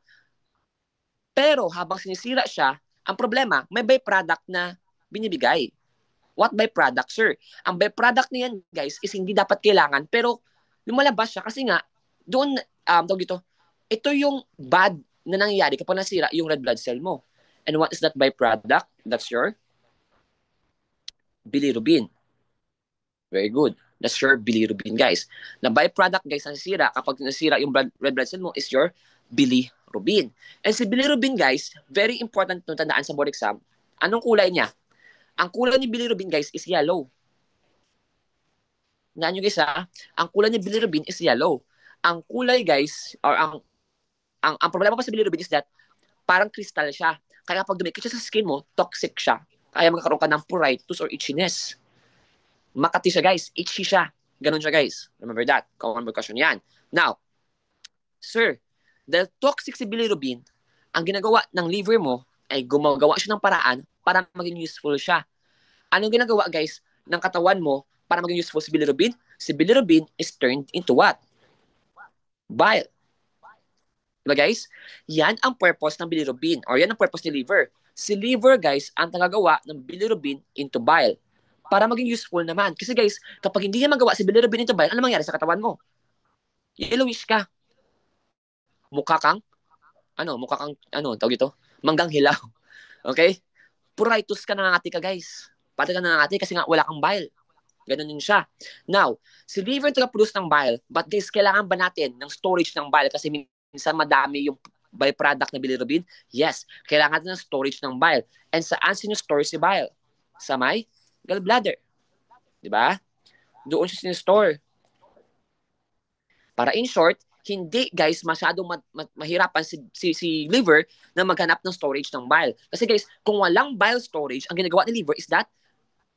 pero habang sinisira siya, ang problema, may byproduct na binibigay. What byproduct, sir? Ang byproduct niyan guys is hindi dapat kailangan, pero lumalabas siya kasi nga, doon, ito yung bad na nangyayari kapag nasira yung red blood cell mo. And what is that byproduct? That's your bilirubin. Very good. That's your bilirubin, guys. Na byproduct, guys, na nasira kapag nasira yung red blood cell mo is your bilirubin. And si bilirubin, guys, very important na tandaan sa board exam. Anong kulay niya? Ang kulay ni bilirubin, guys, is yellow. Naan nyo, guys, ha? Ang kulay ni bilirubin is yellow. Ang kulay, guys, or ang problema pa sa bilirubin is that parang crystal siya. Kaya kapag dumikit siya sa skin mo, toxic siya. Kaya magkakaroon ka ng pruritus or itchiness. Makati siya, guys. Itchy siya. Ganun siya, guys. Remember that. Common question yan. Now, sir, dahil toxic si bilirubin, ang ginagawa ng liver mo ay gumagawa siya ng paraan para maging useful siya. Anong ginagawa, guys, ng katawan mo para maging useful si bilirubin? Si bilirubin is turned into what? Bile. Diba guys? Yan ang purpose ng bilirubin or yan ang purpose ni liver. Si liver guys ang tagagawa ng bilirubin into bile para maging useful naman. Kasi guys, kapag hindi niya magawa si bilirubin into bile, ano mangyari sa katawan mo? Yellowish ka. Mukha kang tawag ito? Manggang hilaw. Okay? Pruritus ka, nangangati ka guys. Pati ka nangangati kasi nga wala kang bile. Ganun yun siya. Now, si liver taga-produce ng bile, but guys, kailangan ba natin ng storage ng bile kasi minsan madami yung byproduct na bilirubin? Yes, kailangan natin ng storage ng bile. And saan sinistore si bile? Sa may gallbladder. Diba? Doon siya sinistore. Para in short, hindi guys masyadong mahirapan si liver na maghanap ng storage ng bile. Kasi guys, kung walang bile storage, ang ginagawa ni liver is that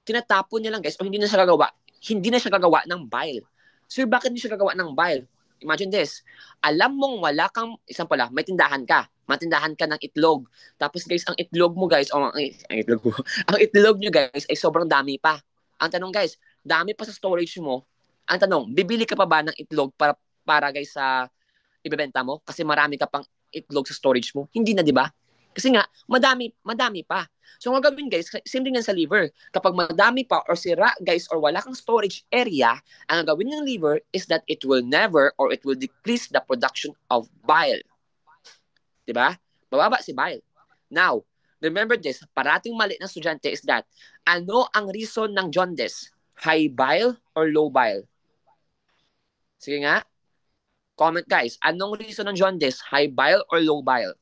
tinatapon niya lang guys o hindi na siya gagawa ng bile. Sir, bakit hindi siya gagawa ng bile? Imagine this. Alam mong wala kang, isang pala, may tindahan ka. Matindahan ka ng itlog. Tapos guys, ang itlog mo guys, ang itlog nyo guys ay sobrang dami pa. Ang tanong guys, dami pa sa storage mo. Ang tanong, bibili ka pa ba ng itlog para guys sa ibebenta mo? Kasi marami ka pang itlog sa storage mo. Hindi na, di ba? Kasi nga, madami pa. So, ang gagawin guys, same din yan sa liver. Kapag madami pa or sira guys or wala kang storage area, ang gagawin ng liver is that it will never or it will decrease the production of bile. Diba? Bababa si bile. Now, remember this, parating mali ng estudyante is that, ano ang reason ng jaundice? High bile or low bile? Sige nga. Comment guys, anong reason ng jaundice? High bile or low bile?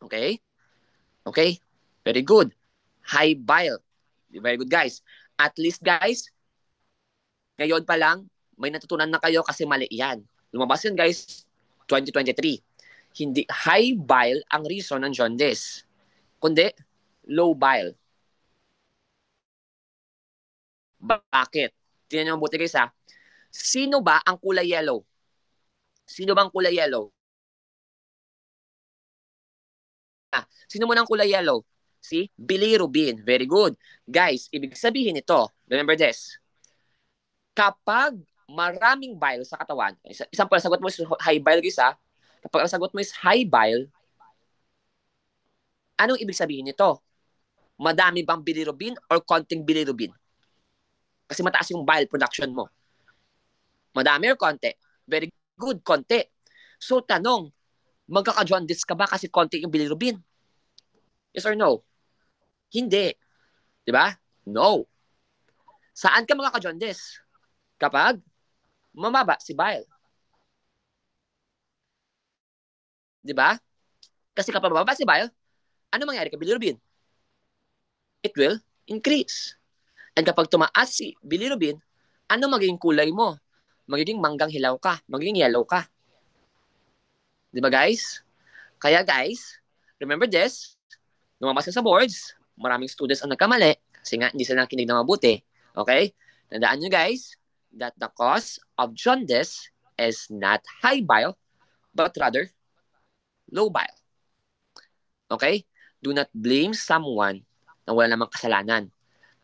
Okay? Okay? Very good. High bile. Very good, guys. At least, guys, ngayon pa lang, may natutunan na kayo kasi mali yan. Lumabas yun, guys, 2023. Hindi high bile ang reason ng jaundice. kundi low bile. Bakit? Tingnan nyo mabuti guys ha. Sino ba ang kulay yellow? Sino ba ang kulay yellow? Sino mo ng kulay yellow? Si bilirubin. Very good. Guys, ibig sabihin ito, remember this, kapag maraming bile sa katawan, isang pala sagot mo is high bile guys ha, kapag ang sagot mo is high bile, anong ibig sabihin nito? Madami bang bilirubin or konting bilirubin? Kasi mataas yung bile production mo. Madami or konti? Very good, konti. So tanong, magkaka-jaundice ka ba kasi konti yung bilirubin? Yes or no? Hindi. Diba? No. Saan ka magkaka-jaundice? Kapag mamaba si bile. Diba? Kasi kapag mamaba si bile, ano mangyari kay bilirubin? It will increase. And kapag tumaas si bilirubin, ano magiging kulay mo? Magiging manggang hilaw ka. Magiging yellow ka. Diba guys? Kaya guys, remember this, lumabas ka sa boards, maraming students ang nagkamali kasi nga hindi sila nakinig na mabuti. Okay? Tandaan nyo guys that the cause of jaundice is not high bile but rather low bile. Okay? Do not blame someone na wala namang kasalanan.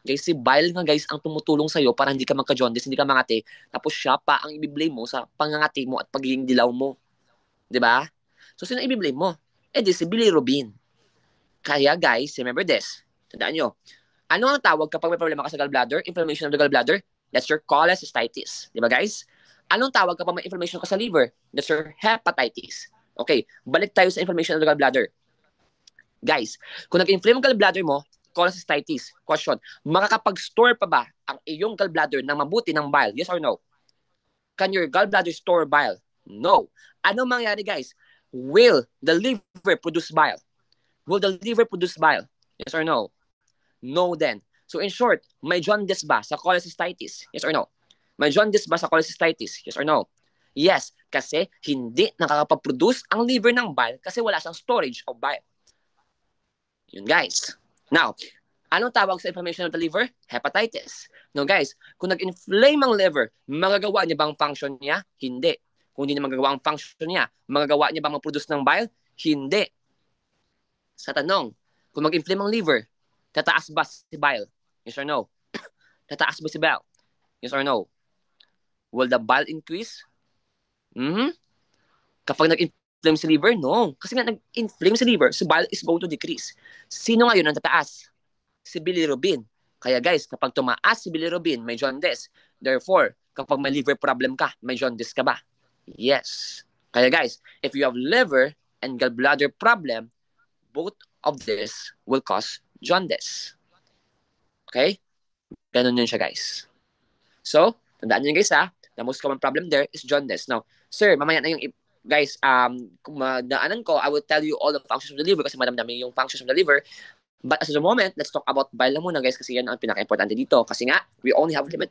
Guys, si bile nga guys ang tumutulong sa'yo para hindi ka magka-jaundice, hindi ka mangati, tapos siya pa ang i-blame mo sa pangangati mo at pagiging dilaw mo. Diba? So, sino i-blame mo? Di si bilirubin. Kaya guys, remember this. Tandaan nyo. Ano ang tawag kapag may problema ka sa gallbladder? Inflammation of the gallbladder? That's your cholecystitis. Di ba guys? Anong tawag kapag may inflammation ka sa liver? That's your hepatitis. Okay, balik tayo sa inflammation of the gallbladder. Guys, kung nag-inflame ang gallbladder mo, cholecystitis. Question, makakapag-store pa ba ang iyong gallbladder ng mabuti ng bile? Yes or no? Can your gallbladder store bile? No. Ano mangyari guys? Will the liver produce bile? Will the liver produce bile? Yes or no? No then. So in short, may jaundice ba sa cholecystitis? Yes or no? May jaundice ba sa cholecystitis? Yes or no? Yes, kasi hindi nakakapag-produce ang liver ng bile kasi wala siyang storage of bile. Yun guys. Now, anong tawag sa inflammation of the liver? Hepatitis. No guys, kung nag-inflame ang liver, magagawa niya bang function niya? Hindi. Kung hindi niya magagawa ang function niya, magagawa niya bang mag-produce ng bile? Hindi. Sa tanong, kung mag-inflame ang liver, tataas ba si bile? Yes or no? Tataas ba si bile? Yes or no? Will the bile increase? Kapag nag-inflame si liver, no. Kasi nga nag-inflame si liver, si bile is going to decrease. Sino ngayon ang tataas? Si bilirubin. Kaya guys, kapag tumaas si bilirubin, may jaundice. Therefore, kapag may liver problem ka, may jaundice ka ba? Yes. Kaya guys, if you have liver and gallbladder problem, both of this will cause jaundice. Okay? Ganun yun siya guys. So, tandaan nyo guys ha, the most common problem there is jaundice. Now, sir, mamaya na yung guys, kung madaanan ko, I will tell you all the functions of the liver kasi madami yung functions of the liver. But as of the moment, let's talk about bile lang muna guys kasi yan ang pinaka-importante dito. Kasi nga, we only have limit.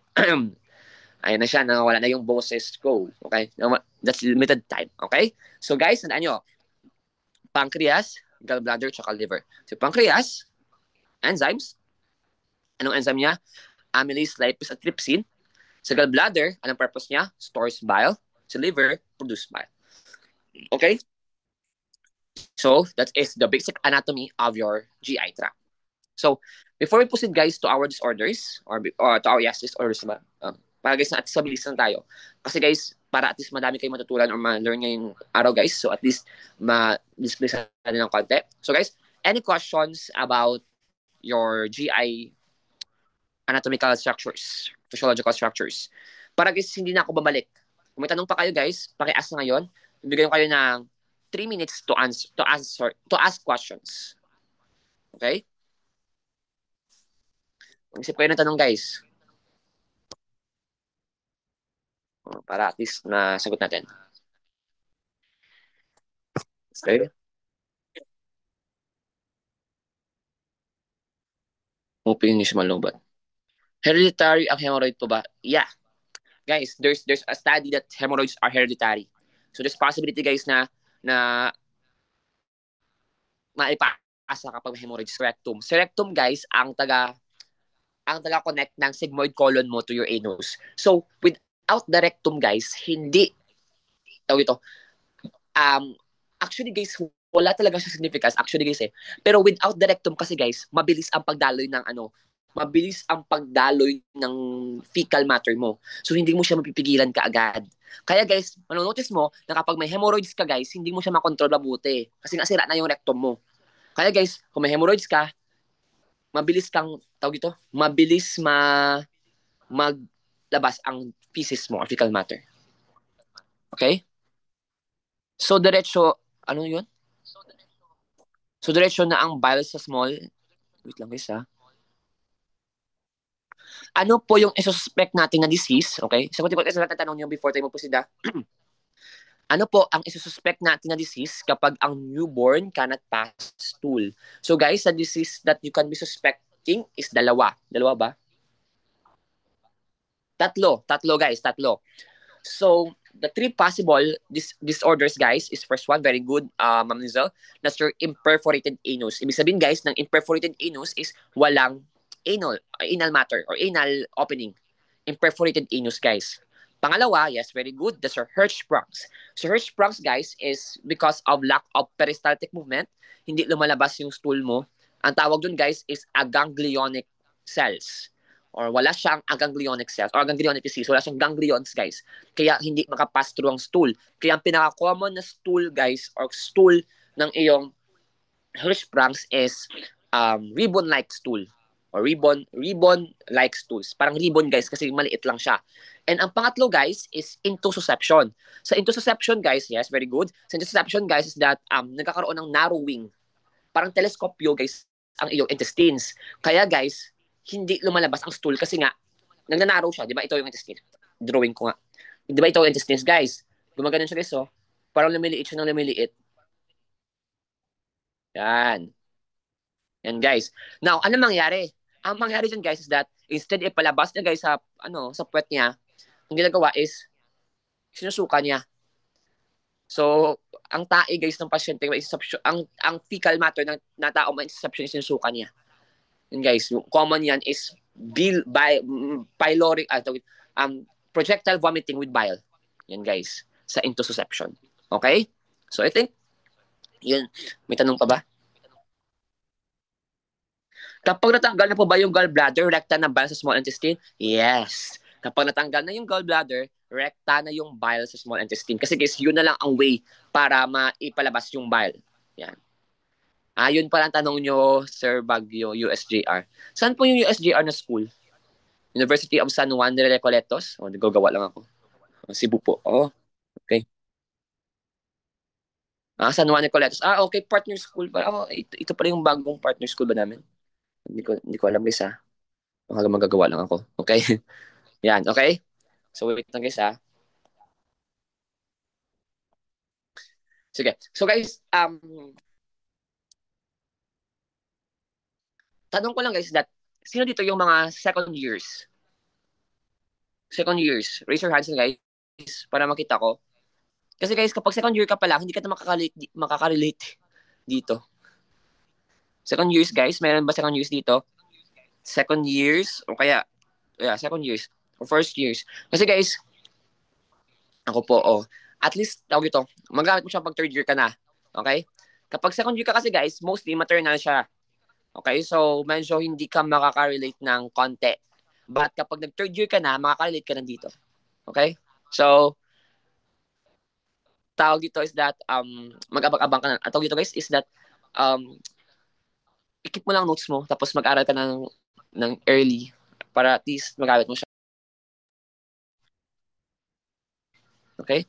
Ayan na siya, nawala na yung boses ko. Okay? That's limited time. Okay? So guys, tandaan nyo, pancreas, gallbladder, tsaka liver. So pancreas, enzymes. Anong enzyme niya? Amylase, lipase, at trypsin. Sa gallbladder, anong purpose niya? Stores bile. Sa liver, produce bile. Okay? So, that is the basic anatomy of your GI tract. So, before we proceed guys to our disorders, or to our disorders ba? Para guys na at least mabilis lang tayo. Kasi guys, para at least madami kayong matutulan or ma-learn ngayong araw guys. So, at least ma-display sa natin ng konti. So guys, any questions about your GI anatomical structures, physiological structures? Para guys, hindi na ako babalik. Kung may tanong pa kayo guys, paki-ask na ngayon. Bibigyan ko kayo ng 3 minutes to ask questions. Okay? Mag-isip kayo ng tanong guys. Para at least na sagot natin. Okay? Hoping niyo siya malubat. Hereditary ang hemorrhoid po ba? Yeah. Guys, there's a study that hemorrhoids are hereditary. So there's possibility guys na maipa asa kapag may hemorrhage sa rectum. Sa rectum, guys, ang taga-connect ng sigmoid colon mo to your anus. So, without the rectum, guys, hindi, tawag ito, actually, guys, wala talaga siya significance. Actually, guys, pero without the rectum kasi, guys, mabilis ang pagdaloy ng fecal matter mo. So, hindi mo siya mapipigilan kaagad. Kaya, guys, manonotice mo na kapag may hemorrhoids ka, guys, hindi mo siya makontrol mabuti. Kasi nga, sira na yung rectum mo. Kaya, guys, kung may hemorrhoids ka, mabilis maglabas ang feces mo or fecal matter. Okay? So, diretso, ano yun? So, diretso na ang bile sa small. Wait lang, guys, ha? Ano po yung isuspect natin na disease? Okay? Sagutin ko sa tatanong niyo before tayo magpusida. Ano po ang isususpect natin na disease kapag ang newborn cannot pass stool? So guys, the disease that you can be suspecting is dalawa. Dalawa ba? Tatlo guys, tatlo. So, the three possible disorders, guys, is first one, very good, Ma'am Lizel, that's your imperforated anus. Ibig sabihin, guys, ng imperforated anus is walang anal matter or anal opening. Imperforated anus, guys. Pangalawa, yes, very good. That's your Hirschsprungs. So Hirschsprungs, guys, is because of lack of peristaltic movement, hindi lumalabas yung stool mo. Ang tawag dun, guys, is aganglionic cells. Or wala siyang aganglionic cells or aganglionic disease. Wala siyang ganglions, guys. Kaya hindi makapass through ang stool. Kaya ang pinaka-common na stool, guys, or stool ng iyong Hirschsprungs is ribbon-like stool. Or ribbon-like stools. Parang ribbon, guys, kasi maliit lang siya. And ang pangatlo, guys, is intussusception. Sa intussusception, guys, yes, very good. Sa intussusception, guys, is that nagkakaroon ng narrowing. Parang teleskopyo, guys, ang iyong intestines. Kaya, guys, hindi lumalabas ang stool kasi nga, nagnanarrow siya. Di ba? Ito yung intestine. Drawing ko nga. Di ba ito yung intestines, guys? Gumaganon siya, guys, oh. Parang lumiliit siya ng lumiliit. Yan. Yan, guys. Now, ano mangyari? Ang mangyari dyan, guys, is that instead ipalabas niya, guys, sa puwet niya, ang ginagawa is sinusuka niya. So, ang tae, guys, ng pasyente, ang fecal matter na tao may insusception is sinusuka niya. Yun, guys, yung common yan is pyloric, projectile vomiting with bile. Yan, guys, sa intussusception. Okay? So, I think, yun, may tanong pa ba? Kapag natanggal na po ba yung gallbladder, rekta na bile sa small intestine? Yes. Kapag natanggal na yung gallbladder, rekta na yung bile sa small intestine. Kasi guys, yun na lang ang way para maipalabas yung bile. Yan. Yun pala ang tanong nyo, Sir Baguio, USJR. Saan po yung USJR na school? University of San Juan de Recoletos? Nagagawa lang ako. Cebu po. Okay. San Juan de Recoletos. Okay, partner school pa. Ito pala yung bagong partner school ba namin? Hindi ko alam, guys, Baka magagawa lang ako. Okay? Yan, okay? So, wait lang, guys, Sige. So, guys, tanong ko lang, guys, that sino dito yung mga second years? Second years. Raise your hands, guys, para makita ko. Kasi, guys, kapag second year ka pa lang, hindi ka na makakarelate dito. Second years, guys, meron ba second years dito? Second years, o kaya, second years, or first years. Kasi, guys, ako po, at least, tawag ito, magamit mo siya pag third year ka na. Okay? Kapag second year ka kasi, guys, mostly maternal siya. Okay? So, medyo hindi ka makaka-relate ng konti. But kapag nag-third year ka na, makaka-relate ka na dito. Okay? So, tawag dito is that, mag-abang-abang ka na. At tawag dito, guys, is that, ikip mo lang notes mo, tapos mag-aral ka ng early para at least magamit mo siya. Okay?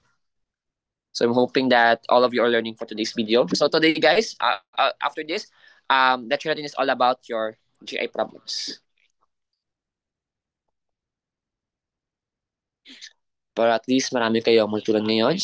So I'm hoping that all of you are learning for today's video. So today, guys, after this, lecture natin is all about your GI problems. Para at least marami kayo magtulong ngayon.